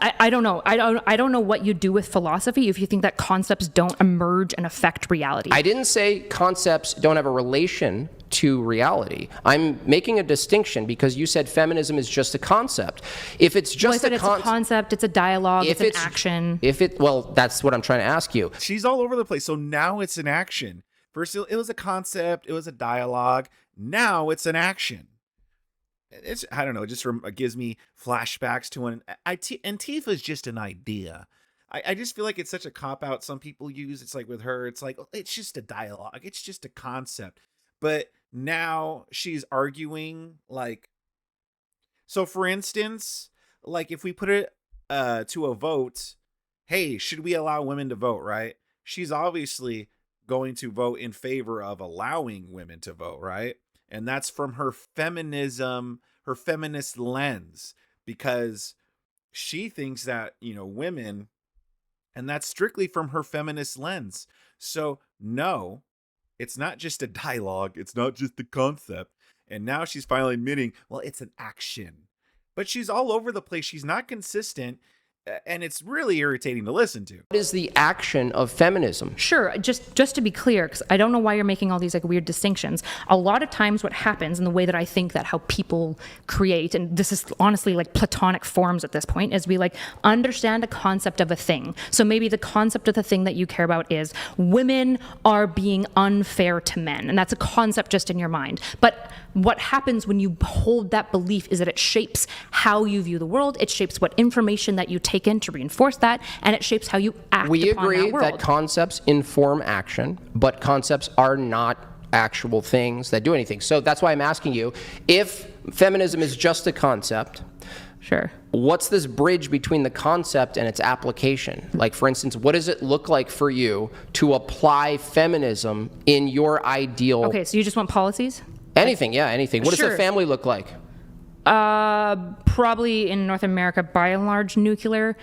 [SPEAKER 1] I don't know. I don't know what you do with philosophy if you think that concepts don't emerge and affect reality.
[SPEAKER 2] I didn't say concepts don't have a relation to reality. I'm making a distinction because you said feminism is just a concept. If it's just
[SPEAKER 1] it's a concept, it's a dialogue, it's an action.
[SPEAKER 2] Well, that's what I'm trying to ask you.
[SPEAKER 3] She's all over the place. So now it's an action. First, it was a concept. It was a dialogue. Now it's an action. I don't know. It just gives me flashbacks to when Antifa is just an idea. I just feel like it's such a cop-out some people use. It's like with her, it's like, it's just a dialogue. It's just a concept. But now she's arguing like, so for instance, like if we put it to a vote, hey, should we allow women to vote, right? She's obviously going to vote in favor of allowing women to vote, right? And that's from her feminism, her feminist lens, because she thinks that, women, and that's strictly from her feminist lens. So no, it's not just a dialogue. It's not just a concept. And now she's finally admitting, well, it's an action. But she's all over the place. She's not consistent. And it's really irritating to listen to.
[SPEAKER 2] What is the action of feminism?
[SPEAKER 1] Sure, just to be clear, because I don't know why you're making all these like weird distinctions. A lot of times what happens in the way that I think that how people create, and this is honestly like platonic forms at this point, is we like understand a concept of a thing. So maybe the concept of the thing that you care about is women are being unfair to men. And that's a concept just in your mind. But what happens when you hold that belief is that it shapes how you view the world. It shapes what information that you take in to reinforce that, and it shapes how you act
[SPEAKER 2] We
[SPEAKER 1] upon
[SPEAKER 2] agree
[SPEAKER 1] that world.
[SPEAKER 2] that concepts inform action, but concepts are not actual things that do anything. So that's why I'm asking you, if feminism is just a concept,
[SPEAKER 1] Sure.
[SPEAKER 2] what's this bridge between the concept and its application? Like, for instance, what does it look like for you to apply feminism in your ideal...
[SPEAKER 1] Okay, so you just want policies?
[SPEAKER 2] Anything, yeah, anything. What does
[SPEAKER 1] Sure.
[SPEAKER 2] a family look like?
[SPEAKER 1] Probably in North America, by and large, nuclear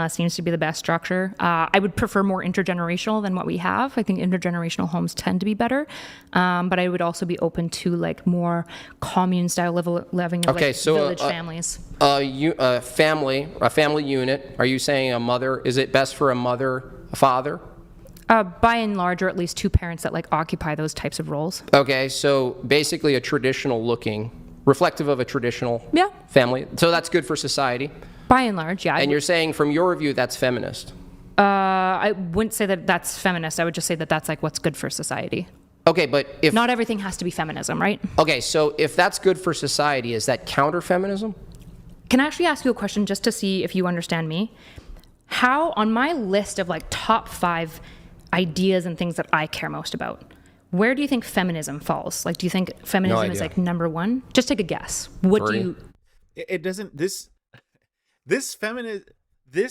[SPEAKER 1] seems to be the best structure. I would prefer more intergenerational than what we have. I think intergenerational homes tend to be better. But I would also be open to like more commune-style living,
[SPEAKER 2] Okay,
[SPEAKER 1] like
[SPEAKER 2] so
[SPEAKER 1] village families.
[SPEAKER 2] A family unit. Are you saying a mother? Is it best for a mother, a father?
[SPEAKER 1] By and large, or at least two parents that like occupy those types of roles.
[SPEAKER 2] Okay, so basically a traditional looking, reflective of a traditional family. So that's good for society.
[SPEAKER 1] By and large, yeah.
[SPEAKER 2] And you're saying from your view that's feminist.
[SPEAKER 1] I wouldn't say that that's feminist. I would just say that that's like what's good for society.
[SPEAKER 2] Okay, but if...
[SPEAKER 1] Not everything has to be feminism, right?
[SPEAKER 2] Okay, so if that's good for society, is that counter-feminism?
[SPEAKER 1] Can I actually ask you a question just to see if you understand me? How, on my list of like top 5 ideas and things that I care most about, where do you think feminism falls? Like, do you think feminism is like number 1? Just take a guess. What
[SPEAKER 2] 3.
[SPEAKER 1] do you...
[SPEAKER 3] It doesn't... This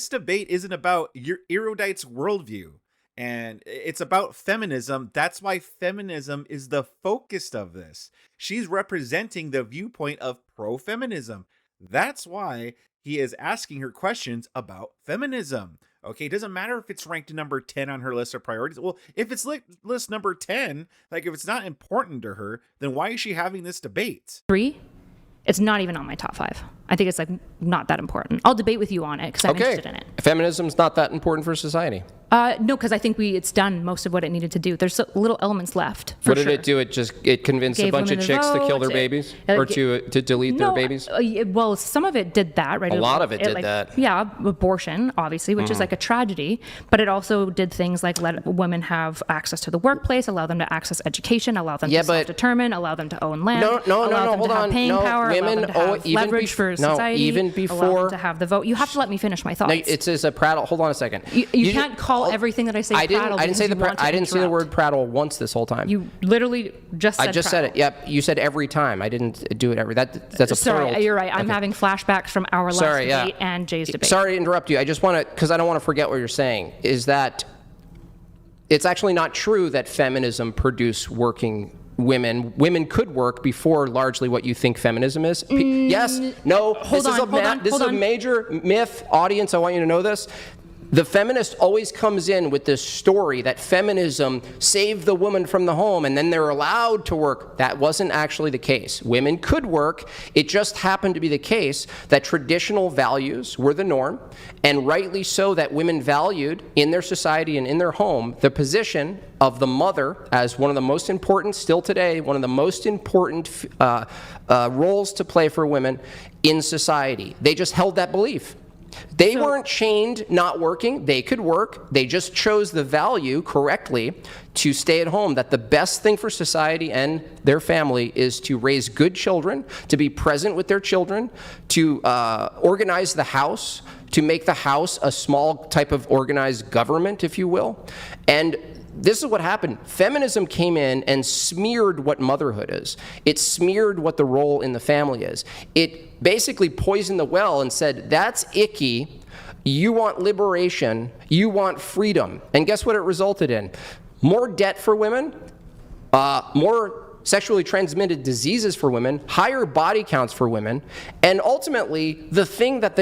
[SPEAKER 3] debate isn't about your erudite's worldview. And it's about feminism. That's why feminism is the focus of this. She's representing the viewpoint of pro-feminism. That's why he is asking her questions about feminism. Okay, it doesn't matter if it's ranked number 10 on her list of priorities. Well, if it's list number 10, like if it's not important to her, then why is she having this debate?
[SPEAKER 1] 3? It's not even on my top 5. I think it's like not that important. I'll debate with you on it because I'm interested in it.
[SPEAKER 2] Feminism's not that important for society.
[SPEAKER 1] No, because I think it's done most of what it needed to do. There's little elements left.
[SPEAKER 2] What did it do? It convinced
[SPEAKER 1] Gave
[SPEAKER 2] a bunch of
[SPEAKER 1] women
[SPEAKER 2] chicks
[SPEAKER 1] the
[SPEAKER 2] to kill their
[SPEAKER 1] vote.
[SPEAKER 2] babies, or to delete their babies.
[SPEAKER 1] Well, some of it did that, right?
[SPEAKER 2] A lot of it did that.
[SPEAKER 1] Yeah, abortion, obviously, which is like a tragedy. But it also did things like let women have access to the workplace, allow them to access education, allow them to self-determine, allow them to own land.
[SPEAKER 2] No,
[SPEAKER 1] allow them
[SPEAKER 2] hold
[SPEAKER 1] to have
[SPEAKER 2] on.
[SPEAKER 1] paying power, allow them to have leverage for society,
[SPEAKER 2] even
[SPEAKER 1] allow
[SPEAKER 2] before
[SPEAKER 1] them to have the vote. You have to let me finish my thoughts.
[SPEAKER 2] No, it says a prattle. Hold on a second.
[SPEAKER 1] You can't call everything that I say prattle.
[SPEAKER 2] I didn't say I didn't say the word prattle once this whole time.
[SPEAKER 1] You literally just said
[SPEAKER 2] I just
[SPEAKER 1] prattle.
[SPEAKER 2] said it. Yep. You said every time. I didn't do it every. That's a
[SPEAKER 1] Sorry,
[SPEAKER 2] plural.
[SPEAKER 1] you're right. I'm having flashbacks from our last debate and Jay's debate.
[SPEAKER 2] Sorry to interrupt you. I just want to, because I don't want to forget what you're saying, is that it's actually not true that feminism produced working women. Women could work before largely what you think feminism is. Yes, no, this is a major myth. Audience, I want you to know this. The feminist always comes in with this story that feminism saved the woman from the home and then they're allowed to work. That wasn't actually the case. Women could work. It just happened to be the case that traditional values were the norm, and rightly so, that women valued in their society and in their home the position of the mother as one of the most important, still today, one of the most important roles to play for women in society. They just held that belief. They weren't chained not working. They could work. They just chose the value correctly to stay at home, that the best thing for society and their family is to raise good children, to be present with their children, to organize the house, to make the house a small type of organized government, if you will. And this is what happened. Feminism came in and smeared what motherhood is. It smeared what the role in the family is. It basically poisoned the well and said, that's icky. You want liberation. You want freedom. And guess what it resulted in? More debt for women, more sexually transmitted diseases for women, higher body counts for women, and ultimately the thing that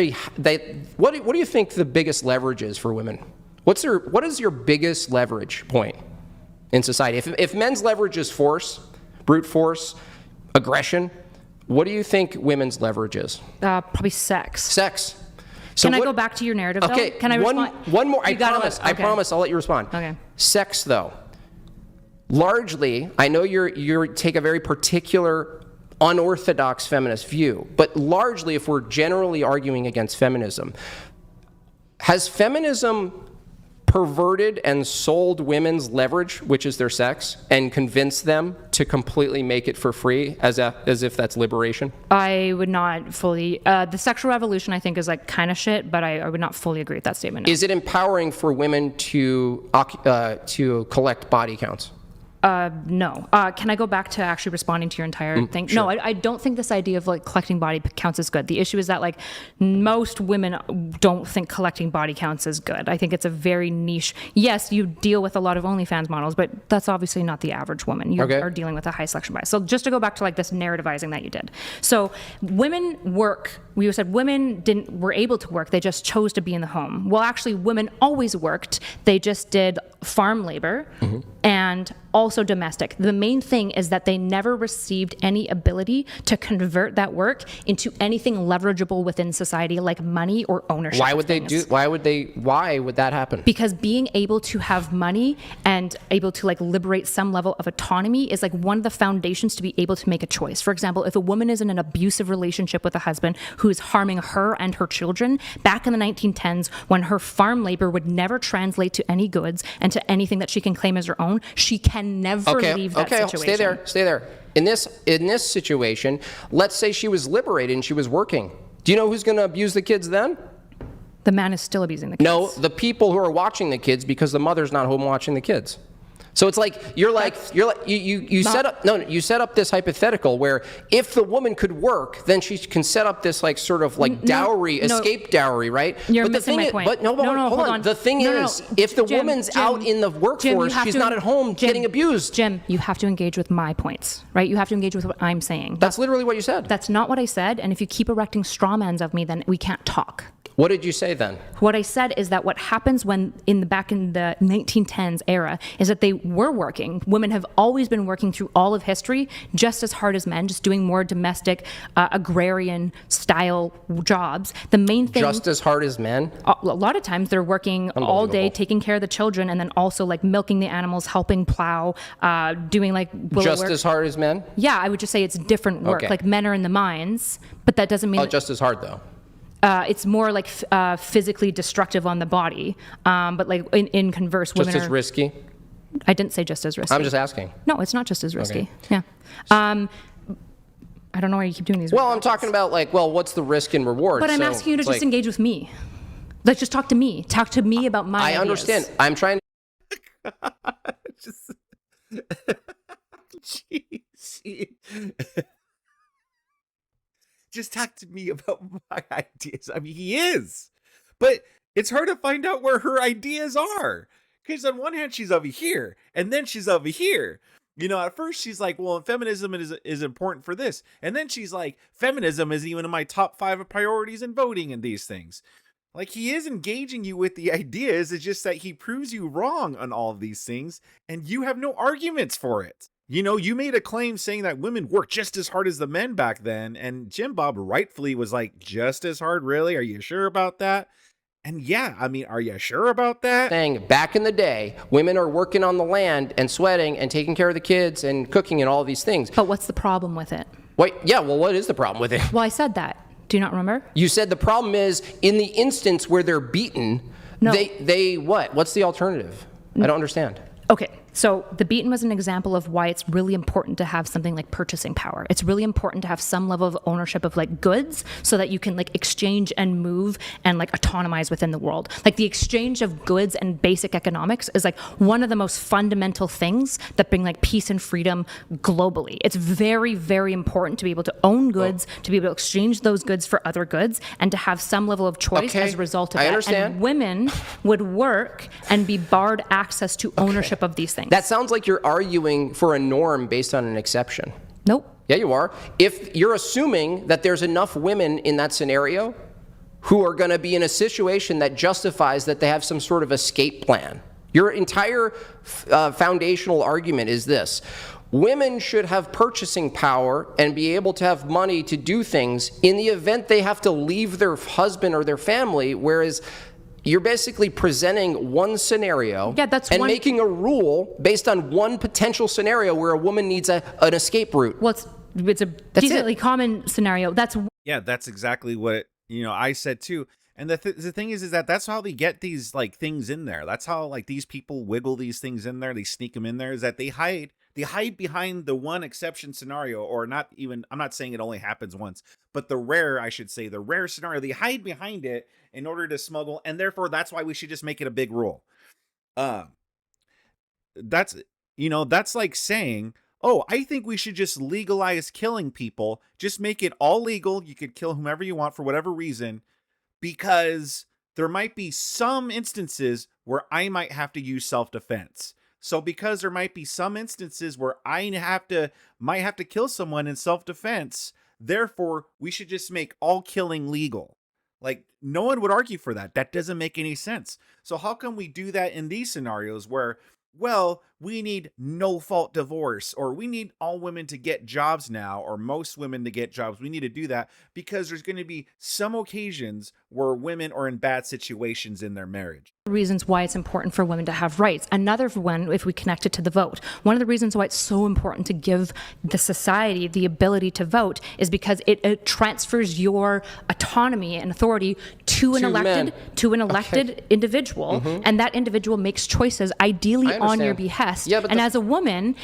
[SPEAKER 2] what do you think the biggest leverage is for women? What is your biggest leverage point in society? If men's leverage is force, brute force, aggression, what do you think women's leverage is?
[SPEAKER 1] Probably sex.
[SPEAKER 2] Sex. So
[SPEAKER 1] Can I go back to your narrative,
[SPEAKER 2] okay,
[SPEAKER 1] though? Can I respond?
[SPEAKER 2] One more. I
[SPEAKER 1] Okay.
[SPEAKER 2] promise. I'll let you respond.
[SPEAKER 1] Okay.
[SPEAKER 2] Sex, though. Largely, I know you take a very particular unorthodox feminist view, but largely, if we're generally arguing against feminism, has feminism perverted and sold women's leverage, which is their sex, and convinced them to completely make it for free as if that's liberation?
[SPEAKER 1] I would not fully. The sexual revolution, I think, is like kind of shit, but I would not fully agree with that statement. No.
[SPEAKER 2] Is it empowering for women to collect body counts?
[SPEAKER 1] No. Can I go back to actually responding to your entire thing?
[SPEAKER 2] Sure.
[SPEAKER 1] No, I don't think this idea of like collecting body counts is good. The issue is that like most women don't think collecting body counts is good. I think it's a very niche. Yes, you deal with a lot of OnlyFans models, but that's obviously not the average woman. You are dealing with a high selection bias. So just to go back to like this narrativizing that you did. So women work. We said women were able to work. They just chose to be in the home. Well, actually, women always worked. They just did farm labor and also domestic. The main thing is that they never received any ability to convert that work into anything leverageable within society, like money or ownership.
[SPEAKER 2] Why would that happen?
[SPEAKER 1] Because being able to have money and able to like liberate some level of autonomy is like one of the foundations to be able to make a choice. For example, if a woman is in an abusive relationship with a husband who is harming her and her children, back in the 1910s, when her farm labor would never translate to any goods and to anything that she can claim as her own, she can never leave that situation.
[SPEAKER 2] Stay there. In this situation, let's say she was liberated and she was working. Do you know who's going to abuse the kids then?
[SPEAKER 1] The man is still abusing the kids.
[SPEAKER 2] No, the people who are watching the kids, because the mother's not home watching the kids. So it's like you set up this hypothetical where if the woman could work, then she can set up this like sort of like escape dowry, right?
[SPEAKER 1] You're missing my point.
[SPEAKER 2] But hold on. The thing is, if the woman's out in the workforce, she's not at home getting abused.
[SPEAKER 1] Jim, you have to engage with my points, right? You have to engage with what I'm saying.
[SPEAKER 2] That's literally what you said.
[SPEAKER 1] That's not what I said. And if you keep erecting straw mans of me, then we can't talk.
[SPEAKER 2] What did you say then?
[SPEAKER 1] What I said is that what happens when back in the 1910s era is that they were working. Women have always been working through all of history just as hard as men, just doing more domestic, agrarian style jobs. The main thing.
[SPEAKER 2] Just as hard as men?
[SPEAKER 1] A lot of times they're working all day, taking care of the children, and then also like milking the animals, helping plow, doing like
[SPEAKER 2] just as hard as men?
[SPEAKER 1] Yeah, I would just say it's different work.
[SPEAKER 2] Okay.
[SPEAKER 1] Like men are in the mines, but that doesn't mean
[SPEAKER 2] just as hard though.
[SPEAKER 1] It's more like physically destructive on the body, but like in converse, women
[SPEAKER 2] just as risky. I
[SPEAKER 1] didn't say just as risky.
[SPEAKER 2] I'm just asking.
[SPEAKER 1] No, it's not just as risky. Okay. Yeah. I I don't know why you keep doing these.
[SPEAKER 2] Well, I'm talking about like, well, what's the risk and reward?
[SPEAKER 1] But I'm asking you to just engage with me. Let's just talk to me. Talk to me about my ideas.
[SPEAKER 2] I understand. I'm trying to...
[SPEAKER 3] Just... Jeez. Just talk to me about my ideas. I mean, he is. But it's hard to find out where her ideas are. Because on one hand, she's over here, and then she's over here. You know, at first she's like, well, feminism is important for this. And then she's like, feminism is even in my top 5 priorities in voting and these things. Like, he is engaging you with the ideas. It's just that he proves you wrong on all of these things, and you have no arguments for it. You know, you made a claim saying that women work just as hard as the men back then, and Jimbob rightfully was like, just as hard, really? Are you sure about that? And yeah, I mean, are you sure about that?
[SPEAKER 2] Saying back in the day, women are working on the land and sweating and taking care of the kids and cooking and all these things.
[SPEAKER 1] But what's the problem with it?
[SPEAKER 2] Wait, yeah, well, what is the problem with it?
[SPEAKER 1] Well, I said that. Do you not remember?
[SPEAKER 2] You said the problem is in the instance where they're beaten,
[SPEAKER 1] no.
[SPEAKER 2] they what? What's the alternative? I don't understand.
[SPEAKER 1] Okay, so the beaten was an example of why it's really important to have something like purchasing power. It's really important to have some level of ownership of like goods so that you can like exchange and move and like autonomize within the world. Like the exchange of goods and basic economics is like one of the most fundamental things that bring like peace and freedom globally. It's very, very important to be able to own goods, to be able to exchange those goods for other goods, and to have some level of choice as a result of that.
[SPEAKER 2] I understand.
[SPEAKER 1] And women would work and be barred access to ownership of these things.
[SPEAKER 2] That sounds like you're arguing for a norm based on an exception.
[SPEAKER 1] Nope.
[SPEAKER 2] Yeah, you are. If you're assuming that there's enough women in that scenario who are going to be in a situation that justifies that they have some sort of escape plan. Your entire foundational argument is this. Women should have purchasing power and be able to have money to do things in the event they have to leave their husband or their family, whereas you're basically presenting one scenario and making a rule based on one potential scenario where a woman needs an escape route.
[SPEAKER 1] Well, it's a decently common scenario.
[SPEAKER 3] Yeah, that's exactly what, I said too. And the thing is that that's how they get these like things in there. That's how like these people wiggle these things in there. They sneak them in there, is that they hide behind the one exception scenario, or not even, I'm not saying it only happens once, but the rare scenario, they hide behind it in order to smuggle. And therefore that's why we should just make it a big rule. That's like saying, oh, I think we should just legalize killing people. Just make it all legal. You could kill whomever you want for whatever reason, because there might be some instances where I might have to use self-defense. So because there might be some instances where I might have to kill someone in self-defense, therefore we should just make all killing legal. Like, no one would argue for that. That doesn't make any sense. So how come we do that in these scenarios where, well, we need no-fault divorce, or we need all women to get jobs now, or most women to get jobs? We need to do that because there's going to be some occasions where women are in bad situations in their marriage.
[SPEAKER 1] Reasons why it's important for women to have rights. Another one, if we connect it to the vote, one of the reasons why it's so important to give the society the ability to vote is because it transfers your autonomy and authority to an elected individual, and that individual makes choices ideally on your behest.
[SPEAKER 2] Yeah, but
[SPEAKER 1] as a woman,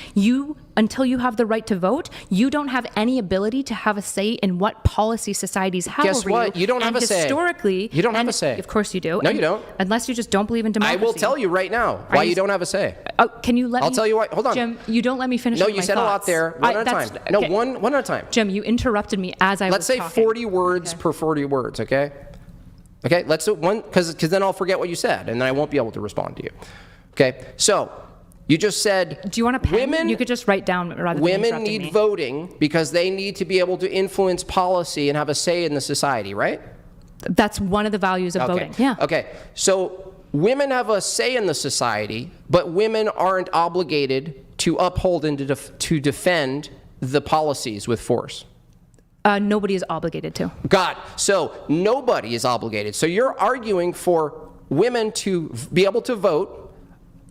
[SPEAKER 1] until you have the right to vote, you don't have any ability to have a say in what policy societies have
[SPEAKER 2] Guess
[SPEAKER 1] over
[SPEAKER 2] what? You don't have a say.
[SPEAKER 1] Historically,
[SPEAKER 2] you don't have a say.
[SPEAKER 1] Of course you do.
[SPEAKER 2] No, you don't.
[SPEAKER 1] Unless you just don't believe in democracy.
[SPEAKER 2] I will tell you right now why you don't have a say.
[SPEAKER 1] Can you let me?
[SPEAKER 2] I'll tell you why. Hold on.
[SPEAKER 1] Jim, you don't let me finish.
[SPEAKER 2] No, you said
[SPEAKER 1] thoughts.
[SPEAKER 2] a lot there. One at a time. No,
[SPEAKER 1] okay.
[SPEAKER 2] one at a time.
[SPEAKER 1] Jim, you interrupted me as I
[SPEAKER 2] Let's
[SPEAKER 1] was
[SPEAKER 2] say
[SPEAKER 1] talking.
[SPEAKER 2] 40 words per 40 words, okay? Okay, let's do one, because then I'll forget what you said, and then I won't be able to respond to you. Okay, so you just said,
[SPEAKER 1] do you want a pen? You could just write down rather than
[SPEAKER 2] women need voting because they need to be able to influence policy and have a say in the society, right?
[SPEAKER 1] That's one of the values of voting. Yeah.
[SPEAKER 2] Okay, so women have a say in the society, but women aren't obligated to uphold and to defend the policies with force.
[SPEAKER 1] Nobody is obligated to.
[SPEAKER 2] God, so nobody is obligated. So you're arguing for women to be able to vote.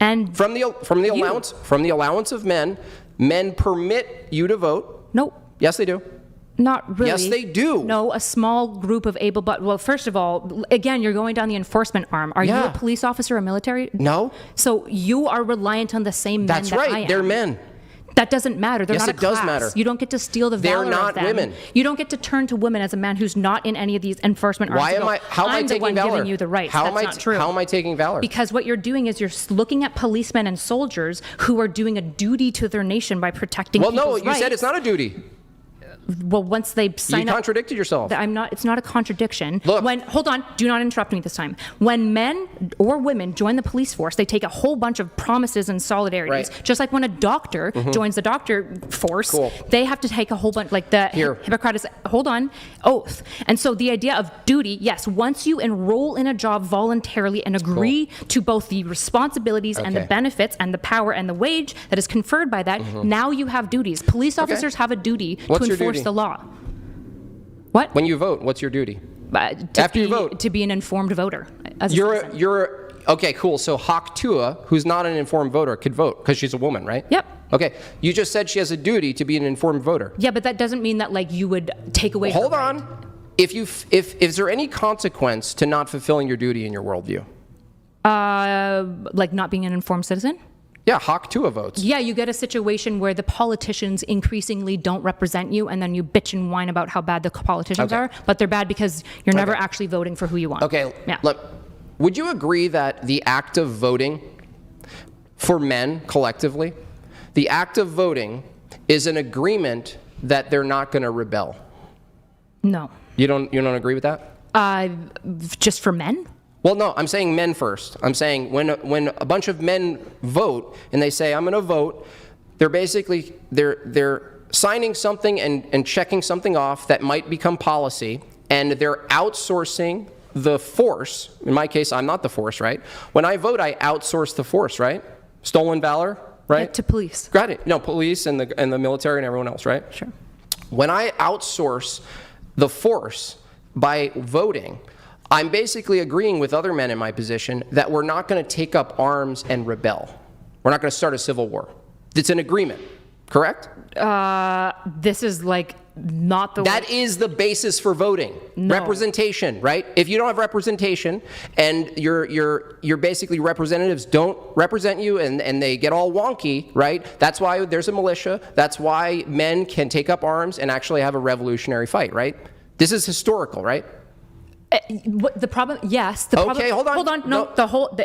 [SPEAKER 1] And
[SPEAKER 2] from the allowance of men permit you to vote.
[SPEAKER 1] Nope.
[SPEAKER 2] Yes, they do.
[SPEAKER 1] Not really.
[SPEAKER 2] Yes, they do.
[SPEAKER 1] No, a small group of well, first of all, again, you're going down the enforcement arm. Are you a police officer or military?
[SPEAKER 2] No.
[SPEAKER 1] So you are reliant on the same men
[SPEAKER 2] That's
[SPEAKER 1] that
[SPEAKER 2] right.
[SPEAKER 1] I am.
[SPEAKER 2] They're men.
[SPEAKER 1] That doesn't matter. They're
[SPEAKER 2] Yes,
[SPEAKER 1] not a
[SPEAKER 2] it does
[SPEAKER 1] class.
[SPEAKER 2] matter.
[SPEAKER 1] You don't get to steal the
[SPEAKER 2] They're
[SPEAKER 1] valor
[SPEAKER 2] not
[SPEAKER 1] of them.
[SPEAKER 2] women.
[SPEAKER 1] You don't get to turn to women as a man who's not in any of these enforcement arms.
[SPEAKER 2] How am I
[SPEAKER 1] I'm the
[SPEAKER 2] taking
[SPEAKER 1] one
[SPEAKER 2] valor?
[SPEAKER 1] giving you the rights.
[SPEAKER 2] How
[SPEAKER 1] That's not true.
[SPEAKER 2] How am I taking valor?
[SPEAKER 1] Because what you're doing is you're looking at policemen and soldiers who are doing a duty to their nation by protecting people's rights.
[SPEAKER 2] Well, no, you said it's not a duty.
[SPEAKER 1] Well, once they sign
[SPEAKER 2] You
[SPEAKER 1] up,
[SPEAKER 2] contradicted yourself.
[SPEAKER 1] it's not a contradiction.
[SPEAKER 2] Look.
[SPEAKER 1] Hold on, do not interrupt me this time. When men or women join the police force, they take a whole bunch of promises and solidarities.
[SPEAKER 2] Right.
[SPEAKER 1] Just like when a doctor joins the doctor force,
[SPEAKER 2] Cool.
[SPEAKER 1] they have to take a whole bunch, like the Hippocratic, oath. And so the idea of duty, yes, once you enroll in a job voluntarily and agree to both the responsibilities and the
[SPEAKER 2] Okay.
[SPEAKER 1] benefits and the power and the wage that is conferred by that, now you have duties. Police officers have a duty
[SPEAKER 2] What's
[SPEAKER 1] to
[SPEAKER 2] your
[SPEAKER 1] enforce
[SPEAKER 2] duty?
[SPEAKER 1] the law. What?
[SPEAKER 2] When you vote, what's your duty?
[SPEAKER 1] After
[SPEAKER 2] you vote.
[SPEAKER 1] to be an informed voter. As a citizen.
[SPEAKER 2] Okay, cool. So Hak Tua, who's not an informed voter, could vote because she's a woman, right?
[SPEAKER 1] Yep.
[SPEAKER 2] Okay. You just said she has a duty to be an informed voter.
[SPEAKER 1] Yeah, but that doesn't mean that like you would take away.
[SPEAKER 2] Hold
[SPEAKER 1] her
[SPEAKER 2] on.
[SPEAKER 1] right.
[SPEAKER 2] If is there any consequence to not fulfilling your duty in your worldview?
[SPEAKER 1] Like not being an informed citizen.
[SPEAKER 2] Yeah, Hak Tua votes.
[SPEAKER 1] Yeah, you get a situation where the politicians increasingly don't represent you, and then you bitch and whine about how bad the politicians
[SPEAKER 2] Okay.
[SPEAKER 1] are, but they're bad because you're never actually voting for who you want.
[SPEAKER 2] Okay.
[SPEAKER 1] Yeah.
[SPEAKER 2] Look, would you agree that the act of voting for men collectively, the act of voting is an agreement that they're not going to rebel?
[SPEAKER 1] No.
[SPEAKER 2] You don't agree with that?
[SPEAKER 1] Just for men?
[SPEAKER 2] Well, no, I'm saying men first. I'm saying when a bunch of men vote and they say, I'm going to vote, they're basically, they're signing something and checking something off that might become policy, and they're outsourcing the force. In my case, I'm not the force, right? When I vote, I outsource the force, right? Stolen valor, right?
[SPEAKER 1] Yeah, to police.
[SPEAKER 2] Got it. No, police and the military and everyone else, right?
[SPEAKER 1] Sure.
[SPEAKER 2] When I outsource the force by voting, I'm basically agreeing with other men in my position that we're not going to take up arms and rebel. We're not going to start a civil war. It's an agreement, correct?
[SPEAKER 1] This is like not the
[SPEAKER 2] That is the basis for voting.
[SPEAKER 1] No.
[SPEAKER 2] Representation, right? If you don't have representation and your basically representatives don't represent you and they get all wonky, right? That's why there's a militia. That's why men can take up arms and actually have a revolutionary fight, right? This is historical, right?
[SPEAKER 1] What the problem? Yes.
[SPEAKER 2] Okay, hold on.
[SPEAKER 1] Hold on. No,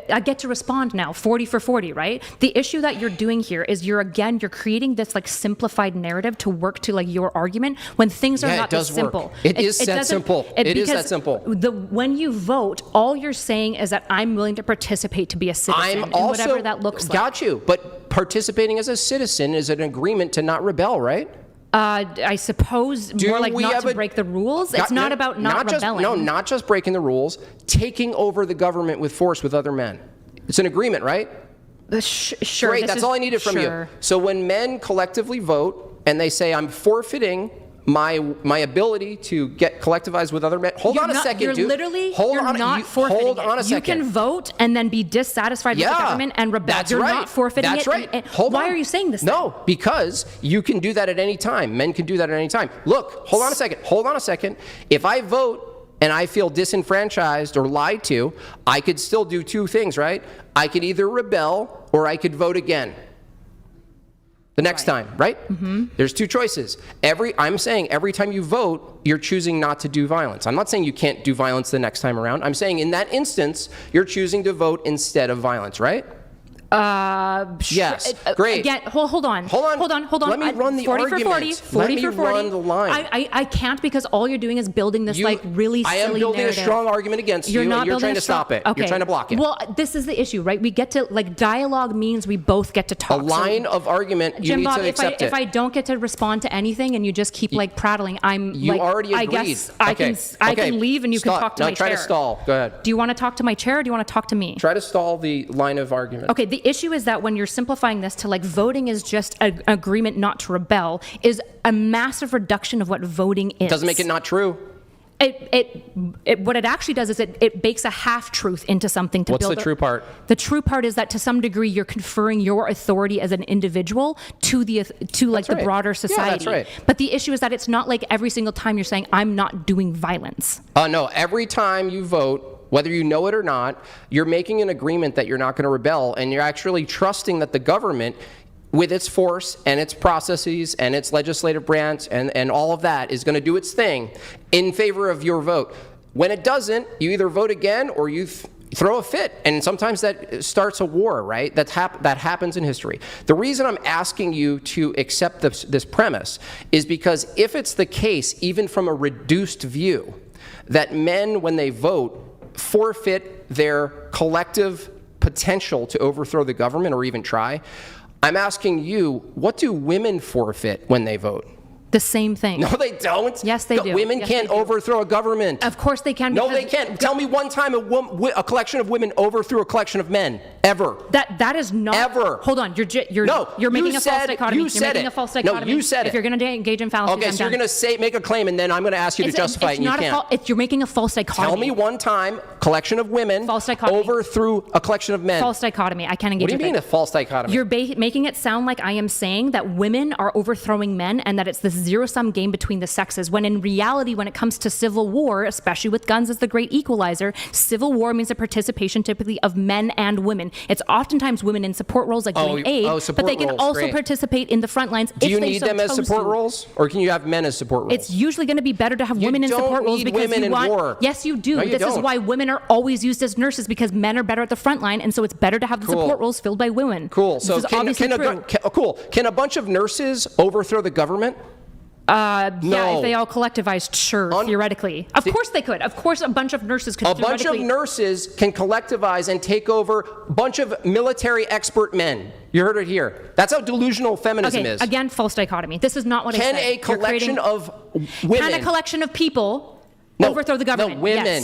[SPEAKER 1] I get to respond now. 40 for 40, right? The issue that you're doing here is you're creating this like simplified narrative to work to like your argument when things are not that simple.
[SPEAKER 2] It is that simple. It is that simple.
[SPEAKER 1] When you vote, all you're saying is that I'm willing to participate to be a citizen,
[SPEAKER 2] I'm also,
[SPEAKER 1] whatever that looks like.
[SPEAKER 2] Got you. But participating as a citizen is an agreement to not rebel, right?
[SPEAKER 1] I suppose more like not to break the rules. It's not about not rebelling.
[SPEAKER 2] Not just breaking the rules, taking over the government with force with other men. It's an agreement, right?
[SPEAKER 1] Sure.
[SPEAKER 2] Great, that's all I needed from you. So when men collectively vote and they say, I'm forfeiting my ability to get collectivized with other men. Hold on a second,
[SPEAKER 1] you're
[SPEAKER 2] dude.
[SPEAKER 1] Literally,
[SPEAKER 2] hold
[SPEAKER 1] you're
[SPEAKER 2] on,
[SPEAKER 1] not forfeiting
[SPEAKER 2] hold on a
[SPEAKER 1] it.
[SPEAKER 2] second.
[SPEAKER 1] You can vote and then be dissatisfied with the government and rebel.
[SPEAKER 2] That's
[SPEAKER 1] you're
[SPEAKER 2] right.
[SPEAKER 1] not forfeiting
[SPEAKER 2] that's
[SPEAKER 1] it.
[SPEAKER 2] Right. Hold
[SPEAKER 1] Why
[SPEAKER 2] on.
[SPEAKER 1] are you saying this?
[SPEAKER 2] No, because you can do that at any time. Men can do that at any time. Look, hold on a second. Hold on a second. If I vote and I feel disenfranchised or lied to, I could still do two things, right? I could either rebel or I could vote again. The next time, right? Mm-hmm. There's two choices. I'm saying every time you vote, you're choosing not to do violence. I'm not saying you can't do violence the next time around. I'm saying in that instance, you're choosing to vote instead of violence, right? Yes. Great.
[SPEAKER 1] Again, hold on.
[SPEAKER 2] Let me run the
[SPEAKER 1] 40
[SPEAKER 2] argument.
[SPEAKER 1] for 40. 40
[SPEAKER 2] Let me
[SPEAKER 1] for 40.
[SPEAKER 2] run the line.
[SPEAKER 1] I can't because all you're doing is building this really silly
[SPEAKER 2] I am building
[SPEAKER 1] narrative.
[SPEAKER 2] a strong argument against you, and you're trying to stop it.
[SPEAKER 1] Okay.
[SPEAKER 2] You're trying to block it.
[SPEAKER 1] Well, this is the issue, right? We get to dialogue means we both get to talk.
[SPEAKER 2] A line of argument, you
[SPEAKER 1] Jimbob,
[SPEAKER 2] need to accept it.
[SPEAKER 1] If I don't get to respond to anything and you just keep prattling,
[SPEAKER 2] You already agreed.
[SPEAKER 1] I guess I can leave and you can talk to my chair.
[SPEAKER 2] Try to stall. Go ahead.
[SPEAKER 1] Do you want to talk to my chair or do you want to talk to me?
[SPEAKER 2] Try to stall the line of argument.
[SPEAKER 1] Okay, the issue is that when you're simplifying this to voting is just an agreement not to rebel is a massive reduction of what voting is.
[SPEAKER 2] Doesn't make it not true.
[SPEAKER 1] What it actually does is it bakes a half truth into something to build.
[SPEAKER 2] What's the true part?
[SPEAKER 1] The true part is that to some degree you're conferring your authority as an individual to the broader society.
[SPEAKER 2] Yeah, that's right.
[SPEAKER 1] But the issue is that it's not like every single time you're saying I'm not doing violence.
[SPEAKER 2] No, every time you vote, whether you know it or not, you're making an agreement that you're not going to rebel, and you're actually trusting that the government with its force and its processes and its legislative branch and all of that, is going to do its thing in favor of your vote. When it doesn't, you either vote again or you throw a fit, and sometimes that starts a war, right? That happens in history. The reason I'm asking you to accept this premise is because if it's the case, even from a reduced view, that men, when they vote, forfeit their collective potential to overthrow the government or even try, I'm asking you, what do women forfeit when they vote?
[SPEAKER 1] The same thing.
[SPEAKER 2] No, they don't.
[SPEAKER 1] Yes, they do.
[SPEAKER 2] Women
[SPEAKER 1] Yes,
[SPEAKER 2] can't
[SPEAKER 1] they do.
[SPEAKER 2] overthrow a government.
[SPEAKER 1] Of course they can.
[SPEAKER 2] No, they can't. Tell me one time a collection of women overthrew a collection of men. Ever.
[SPEAKER 1] That is not.
[SPEAKER 2] Ever.
[SPEAKER 1] Hold on. You're making a false dichotomy. You're making a false dichotomy.
[SPEAKER 2] No, you said it.
[SPEAKER 1] If you're going to engage in fallacies,
[SPEAKER 2] okay, so you're going to make a claim, and then I'm going to ask you to justify it, and you can't.
[SPEAKER 1] You're making a false dichotomy.
[SPEAKER 2] Tell me one time collection of women overthrew a collection of men.
[SPEAKER 1] False dichotomy. I can't engage with it.
[SPEAKER 2] What do you mean a false dichotomy?
[SPEAKER 1] You're making it sound like I am saying that women are overthrowing men and that it's this zero-sum game between the sexes, when in reality, when it comes to civil war, especially with guns as the great equalizer, civil war means a participation typically of men and women. It's oftentimes women in support roles like doing aid, but they can also participate in the front lines.
[SPEAKER 2] Do you need them as support roles, or can you have men as support roles?
[SPEAKER 1] It's usually going to be better to have women in support roles because you want. War. Yes, you do. This is why women are always used as nurses, because men are better at the front line, and so it's better to have the support roles filled by women.
[SPEAKER 2] Cool. So can a bunch of nurses overthrow the government?
[SPEAKER 1] Yeah, if they all collectivized, sure, theoretically. Of course they could. Of course a bunch of nurses could.
[SPEAKER 2] A bunch of nurses can collectivize and take over a bunch of military expert men. You heard it here. That's how delusional feminism is.
[SPEAKER 1] Again, false dichotomy. This is not what I said.
[SPEAKER 2] Can a collection of women...
[SPEAKER 1] Can a collection of people overthrow the government?
[SPEAKER 2] No, women.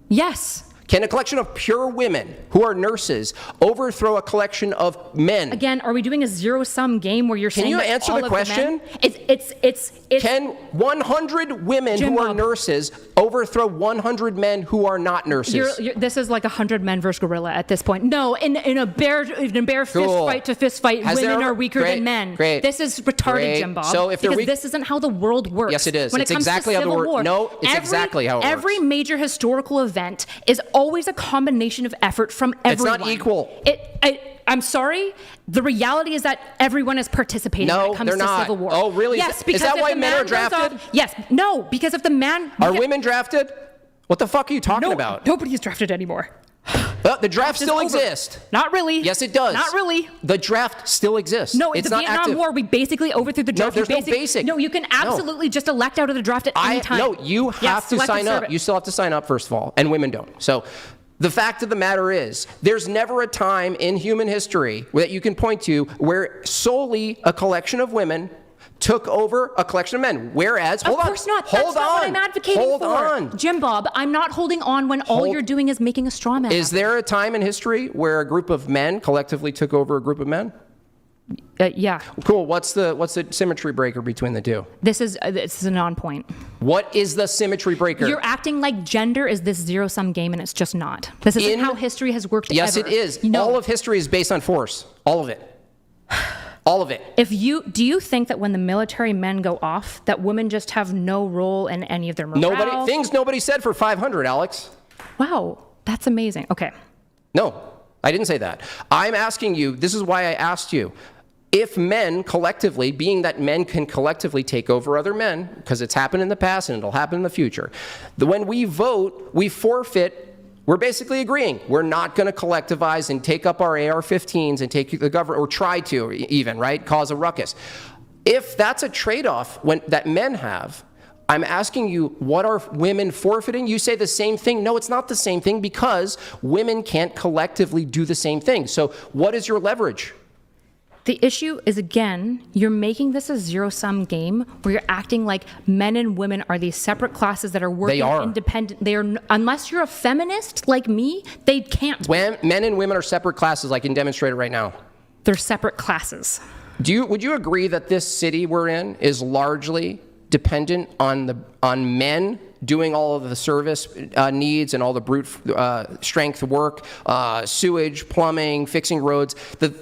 [SPEAKER 1] Yes.
[SPEAKER 2] Can a collection of pure women who are nurses overthrow a collection of men?
[SPEAKER 1] Again, are we doing a zero-sum game where you're saying that all of the men...
[SPEAKER 2] Can you answer the question?
[SPEAKER 1] It's
[SPEAKER 2] Can 100 women who are nurses overthrow 100 men who are not nurses?
[SPEAKER 1] This is like 100 men versus gorilla at this point. No, in a bear fist fight to fist fight, women are weaker than men.
[SPEAKER 2] Great.
[SPEAKER 1] This is retarded, Jimbob.
[SPEAKER 2] So if because
[SPEAKER 1] this isn't how the world works.
[SPEAKER 2] Yes, it is.
[SPEAKER 1] When
[SPEAKER 2] It's
[SPEAKER 1] it comes
[SPEAKER 2] exactly
[SPEAKER 1] to
[SPEAKER 2] how the
[SPEAKER 1] civil
[SPEAKER 2] world.
[SPEAKER 1] war,
[SPEAKER 2] No, it's exactly how it works.
[SPEAKER 1] Every major historical event is always a combination of effort from everyone.
[SPEAKER 2] It's not equal.
[SPEAKER 1] I'm sorry. The reality is that everyone is participating when it comes to civil war.
[SPEAKER 2] Oh, really?
[SPEAKER 1] Yes,
[SPEAKER 2] is that why men are drafted?
[SPEAKER 1] Yes. No, because if the man...
[SPEAKER 2] Are women drafted? What the fuck are you talking about?
[SPEAKER 1] Nobody is drafted anymore.
[SPEAKER 2] The draft still exists.
[SPEAKER 1] Not really.
[SPEAKER 2] Yes, it does.
[SPEAKER 1] Not really.
[SPEAKER 2] The draft still exists.
[SPEAKER 1] No,
[SPEAKER 2] it's
[SPEAKER 1] the
[SPEAKER 2] not
[SPEAKER 1] Vietnam
[SPEAKER 2] active.
[SPEAKER 1] War, we basically overthrew the draft.
[SPEAKER 2] No, there's no basic.
[SPEAKER 1] No, you can absolutely just elect out of the draft at any time.
[SPEAKER 2] No, you have to sign up. You still have to sign up, first of all, and women don't. So the fact of the matter is, there's never a time in human history that you can point to where solely a collection of women took over a collection of men. Whereas, hold on.
[SPEAKER 1] Of course not.
[SPEAKER 2] Hold
[SPEAKER 1] That's not what I'm advocating for.
[SPEAKER 2] Hold on.
[SPEAKER 1] Jimbob, I'm not holding on when all you're doing is making a straw man.
[SPEAKER 2] Is there a time in history where a group of men collectively took over a group of men?
[SPEAKER 1] Yeah.
[SPEAKER 2] Cool. What's the symmetry breaker between the two?
[SPEAKER 1] This is a non-point.
[SPEAKER 2] What is the symmetry breaker?
[SPEAKER 1] You're acting like gender is this zero-sum game, and it's just not. This isn't how history has worked.
[SPEAKER 2] Yes,
[SPEAKER 1] ever.
[SPEAKER 2] it is.
[SPEAKER 1] No.
[SPEAKER 2] All of history is based on force. All of it. All of it.
[SPEAKER 1] Do you think that when the military men go off, that women just have no role in any of their morale?
[SPEAKER 2] Nobody said for 500, Alex.
[SPEAKER 1] Wow, that's amazing. Okay.
[SPEAKER 2] No, I didn't say that. I'm asking you, this is why I asked you, if men collectively, being that men can collectively take over other men, because it's happened in the past and it'll happen in the future, when we vote, we forfeit. We're basically agreeing. We're not going to collectivize and take up our AR-15s and take the government, or try to even, right, cause a ruckus. If that's a trade-off that men have, I'm asking you, what are women forfeiting? You say the same thing. No, it's not the same thing, because women can't collectively do the same thing. So what is your leverage?
[SPEAKER 1] The issue is, again, you're making this a zero-sum game where you're acting like men and women are these separate classes that are working independent. They are, unless you're a feminist like me, they can't.
[SPEAKER 2] When men and women are separate classes, I can demonstrate it right now.
[SPEAKER 1] They're separate classes.
[SPEAKER 2] Would you agree that this city we're in is largely dependent on men doing all of the service needs and all the brute strength work, sewage, plumbing, fixing roads?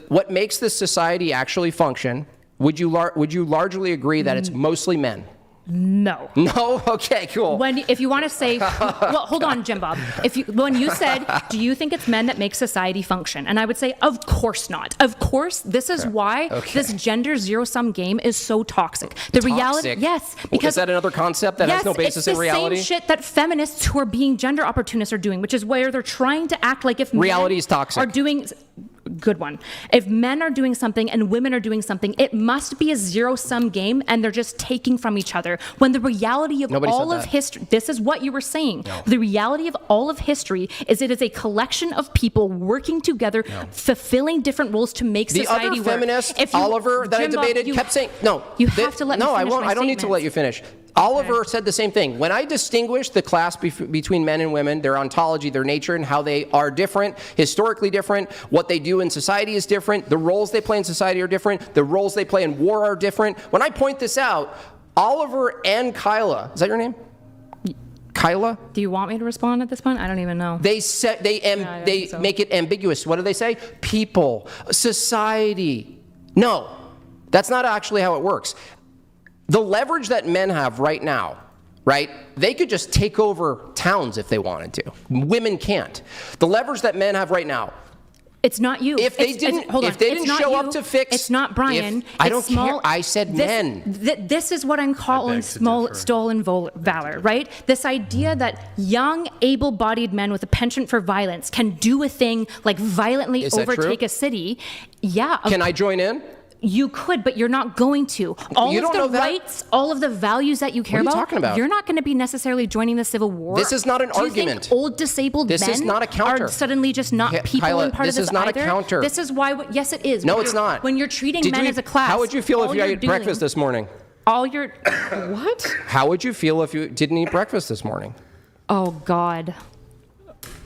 [SPEAKER 2] What makes this society actually function, would you largely agree that it's mostly men?
[SPEAKER 1] No.
[SPEAKER 2] No? Okay, cool.
[SPEAKER 1] If you want to say, well, hold on, Jimbob. When you said, do you think it's men that make society function? And I would say, of course not. Of course, this is why this gender zero-sum game is so toxic. The reality, yes, because
[SPEAKER 2] is that another concept that has no basis in reality?
[SPEAKER 1] It's the same shit that feminists who are being gender opportunists are doing, which is where they're trying to act like if
[SPEAKER 2] reality
[SPEAKER 1] men
[SPEAKER 2] is toxic.
[SPEAKER 1] Are doing. Good one. If men are doing something and women are doing something, it must be a zero-sum game, and they're just taking from each other. When the reality of all of history, this is what you were saying. No. The reality of all of history is it is a collection of people working together, fulfilling different roles to make society work.
[SPEAKER 2] The other feminist, Oliver, that I debated, kept saying, no.
[SPEAKER 1] You have to let me finish my statement.
[SPEAKER 2] No, I don't need to let you finish. Oliver said the same thing. When I distinguish the class between men and women, their ontology, their nature, and how they are different, historically different, what they do in society is different, the roles they play in society are different, the roles they play in war are different. When I point this out, Oliver and Kyla, is that your name? Kyla?
[SPEAKER 1] Do you want me to respond at this point? I don't even know.
[SPEAKER 2] They make it ambiguous. What do they say? People, society. No, that's not actually how it works. The leverage that men have right now, right? They could just take over towns if they wanted to. Women can't. The leverage that men have right now.
[SPEAKER 1] It's not you.
[SPEAKER 2] If they didn't show up to fix,
[SPEAKER 1] it's not Brian.
[SPEAKER 2] I don't care. I said men.
[SPEAKER 1] This is what I'm calling stolen valor, right? This idea that young, able-bodied men with a penchant for violence can do a thing like violently overtake a city. Yeah.
[SPEAKER 2] Can I join in?
[SPEAKER 1] You could, but you're not going to. All of the rights, all of the values that you care about,
[SPEAKER 2] talking about?
[SPEAKER 1] You're not going to be necessarily joining the Civil War.
[SPEAKER 2] This is not an argument.
[SPEAKER 1] Do you think old disabled men
[SPEAKER 2] is not a counter.
[SPEAKER 1] Are suddenly just not people
[SPEAKER 2] Kyla,
[SPEAKER 1] and part of this
[SPEAKER 2] is not
[SPEAKER 1] either?
[SPEAKER 2] A counter.
[SPEAKER 1] This is why, yes it is.
[SPEAKER 2] No, it's not.
[SPEAKER 1] When you're treating men as a class.
[SPEAKER 2] How would you feel if you ate breakfast this morning?
[SPEAKER 1] What?
[SPEAKER 2] How would you feel if you didn't eat breakfast this morning?
[SPEAKER 1] Oh, God.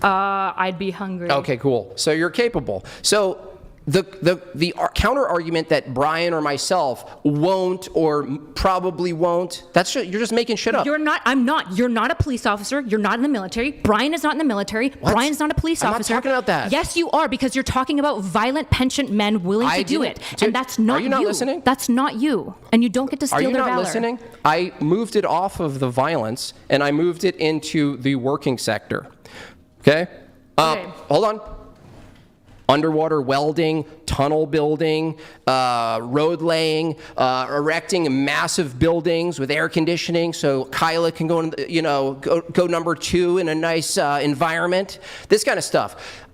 [SPEAKER 1] I'd be hungry.
[SPEAKER 2] Okay, cool. So you're capable. So the counter argument that Brian or myself won't or probably won't, you're just making shit up.
[SPEAKER 1] I'm not. You're not a police officer. You're not in the military. Brian is not in the military.
[SPEAKER 2] What?
[SPEAKER 1] Brian's not a police officer.
[SPEAKER 2] I'm not talking about that.
[SPEAKER 1] Yes, you are, because you're talking about violent penchant men willing to do it. And that's not you.
[SPEAKER 2] Are you not listening?
[SPEAKER 1] That's not you. And you don't get to steal their valor.
[SPEAKER 2] Are you not listening? I moved it off of the violence, and I moved it into the working sector. Okay? Hold on. Underwater welding, tunnel building, road laying, erecting massive buildings with air conditioning so Kyla can go number 2 in a nice environment. This kind of stuff.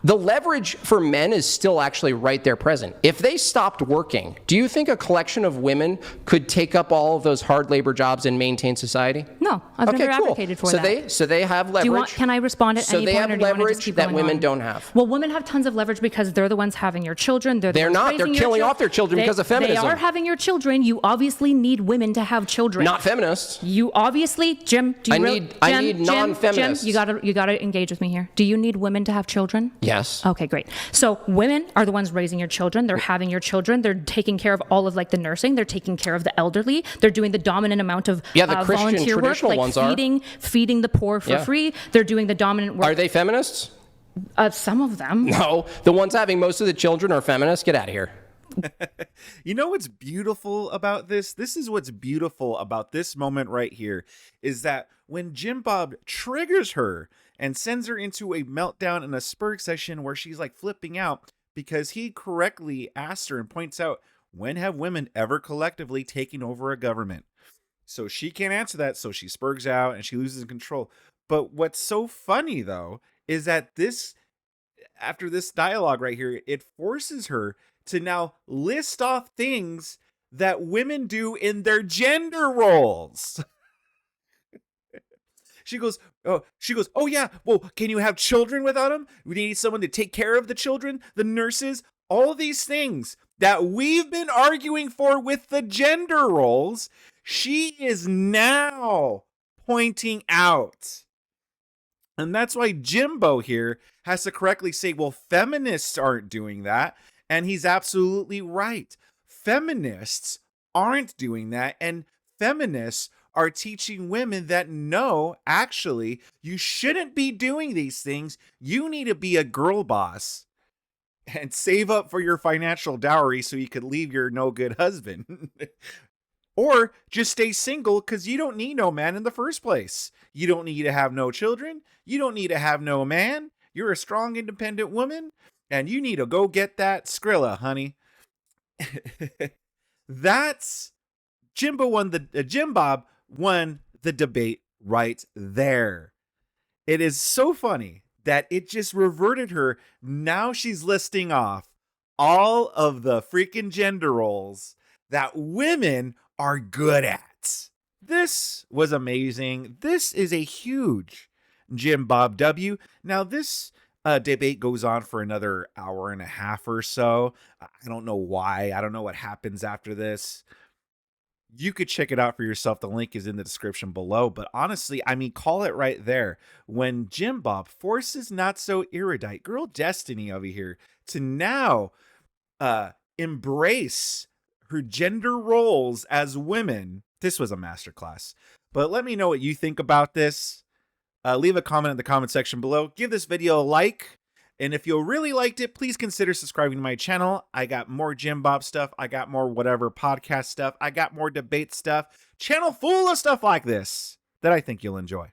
[SPEAKER 2] The leverage for men is still actually right there present. If they stopped working, do you think a collection of women could take up all of those hard labor jobs and maintain society?
[SPEAKER 1] No, I've never advocated for that.
[SPEAKER 2] So they have leverage.
[SPEAKER 1] Can I respond at any point?
[SPEAKER 2] So they have leverage that women don't have.
[SPEAKER 1] Well, women have tons of leverage because they're the ones having your children.
[SPEAKER 2] They're not. They're killing off their children because of feminism.
[SPEAKER 1] They are having your children. You obviously need women to have children.
[SPEAKER 2] Not feminists.
[SPEAKER 1] You obviously, Jim.
[SPEAKER 2] I need non-feminists.
[SPEAKER 1] Jim, you gotta engage with me here. Do you need women to have children?
[SPEAKER 2] Yes.
[SPEAKER 1] Okay, great. So women are the ones raising your children. They're having your children. They're taking care of all of the nursing. They're taking care of the elderly. They're doing the dominant amount of
[SPEAKER 2] the Christian
[SPEAKER 1] volunteer work,
[SPEAKER 2] traditional ones
[SPEAKER 1] feeding the poor for free. They're doing the dominant work.
[SPEAKER 2] Are they feminists?
[SPEAKER 1] Some of them.
[SPEAKER 2] No, the ones having most of the children are feminists. Get out of here.
[SPEAKER 3] You know what's beautiful about this? This is what's beautiful about this moment right here, is that when Jimbob triggers her and sends her into a meltdown and a spurg session where she's like flipping out because he correctly asks her and points out, when have women ever collectively taken over a government? So she can't answer that, so she spurgs out and she loses control. But what's so funny, though, is that after this dialogue right here, it forces her to now list off things that women do in their gender roles. She goes, oh yeah, well, can you have children without them? We need someone to take care of the children, the nurses, all these things that we've been arguing for with the gender roles. She is now pointing out. And that's why Jimbo here has to correctly say, well, feminists aren't doing that. And he's absolutely right. Feminists aren't doing that. And feminists are teaching women that no, actually, you shouldn't be doing these things. You need to be a girl boss and save up for your financial dowry so you could leave your no good husband. Or just stay single because you don't need no man in the first place. You don't need to have no children. You don't need to have no man. You're a strong, independent woman, and you need to go get that Skrilla, honey. That's Jimbob won the debate right there. It is so funny that it just reverted her. Now she's listing off all of the freaking gender roles that women are good at. This was amazing. This is a huge Jimbob W. Now, this debate goes on for another hour and a half or so. I don't know why. I don't know what happens after this. You could check it out for yourself. The link is in the description below. But honestly, I mean, call it right there. When Jimbob forces NotSoErudite, Girl Destiny over here, to now embrace her gender roles as women. This was a masterclass. But let me know what you think about this. Leave a comment in the comment section below. Give this video a like. And if you really liked it, please consider subscribing to my channel. I got more Jimbob stuff. I got more whatever podcast stuff. I got more debate stuff. Channel full of stuff like this that I think you'll enjoy.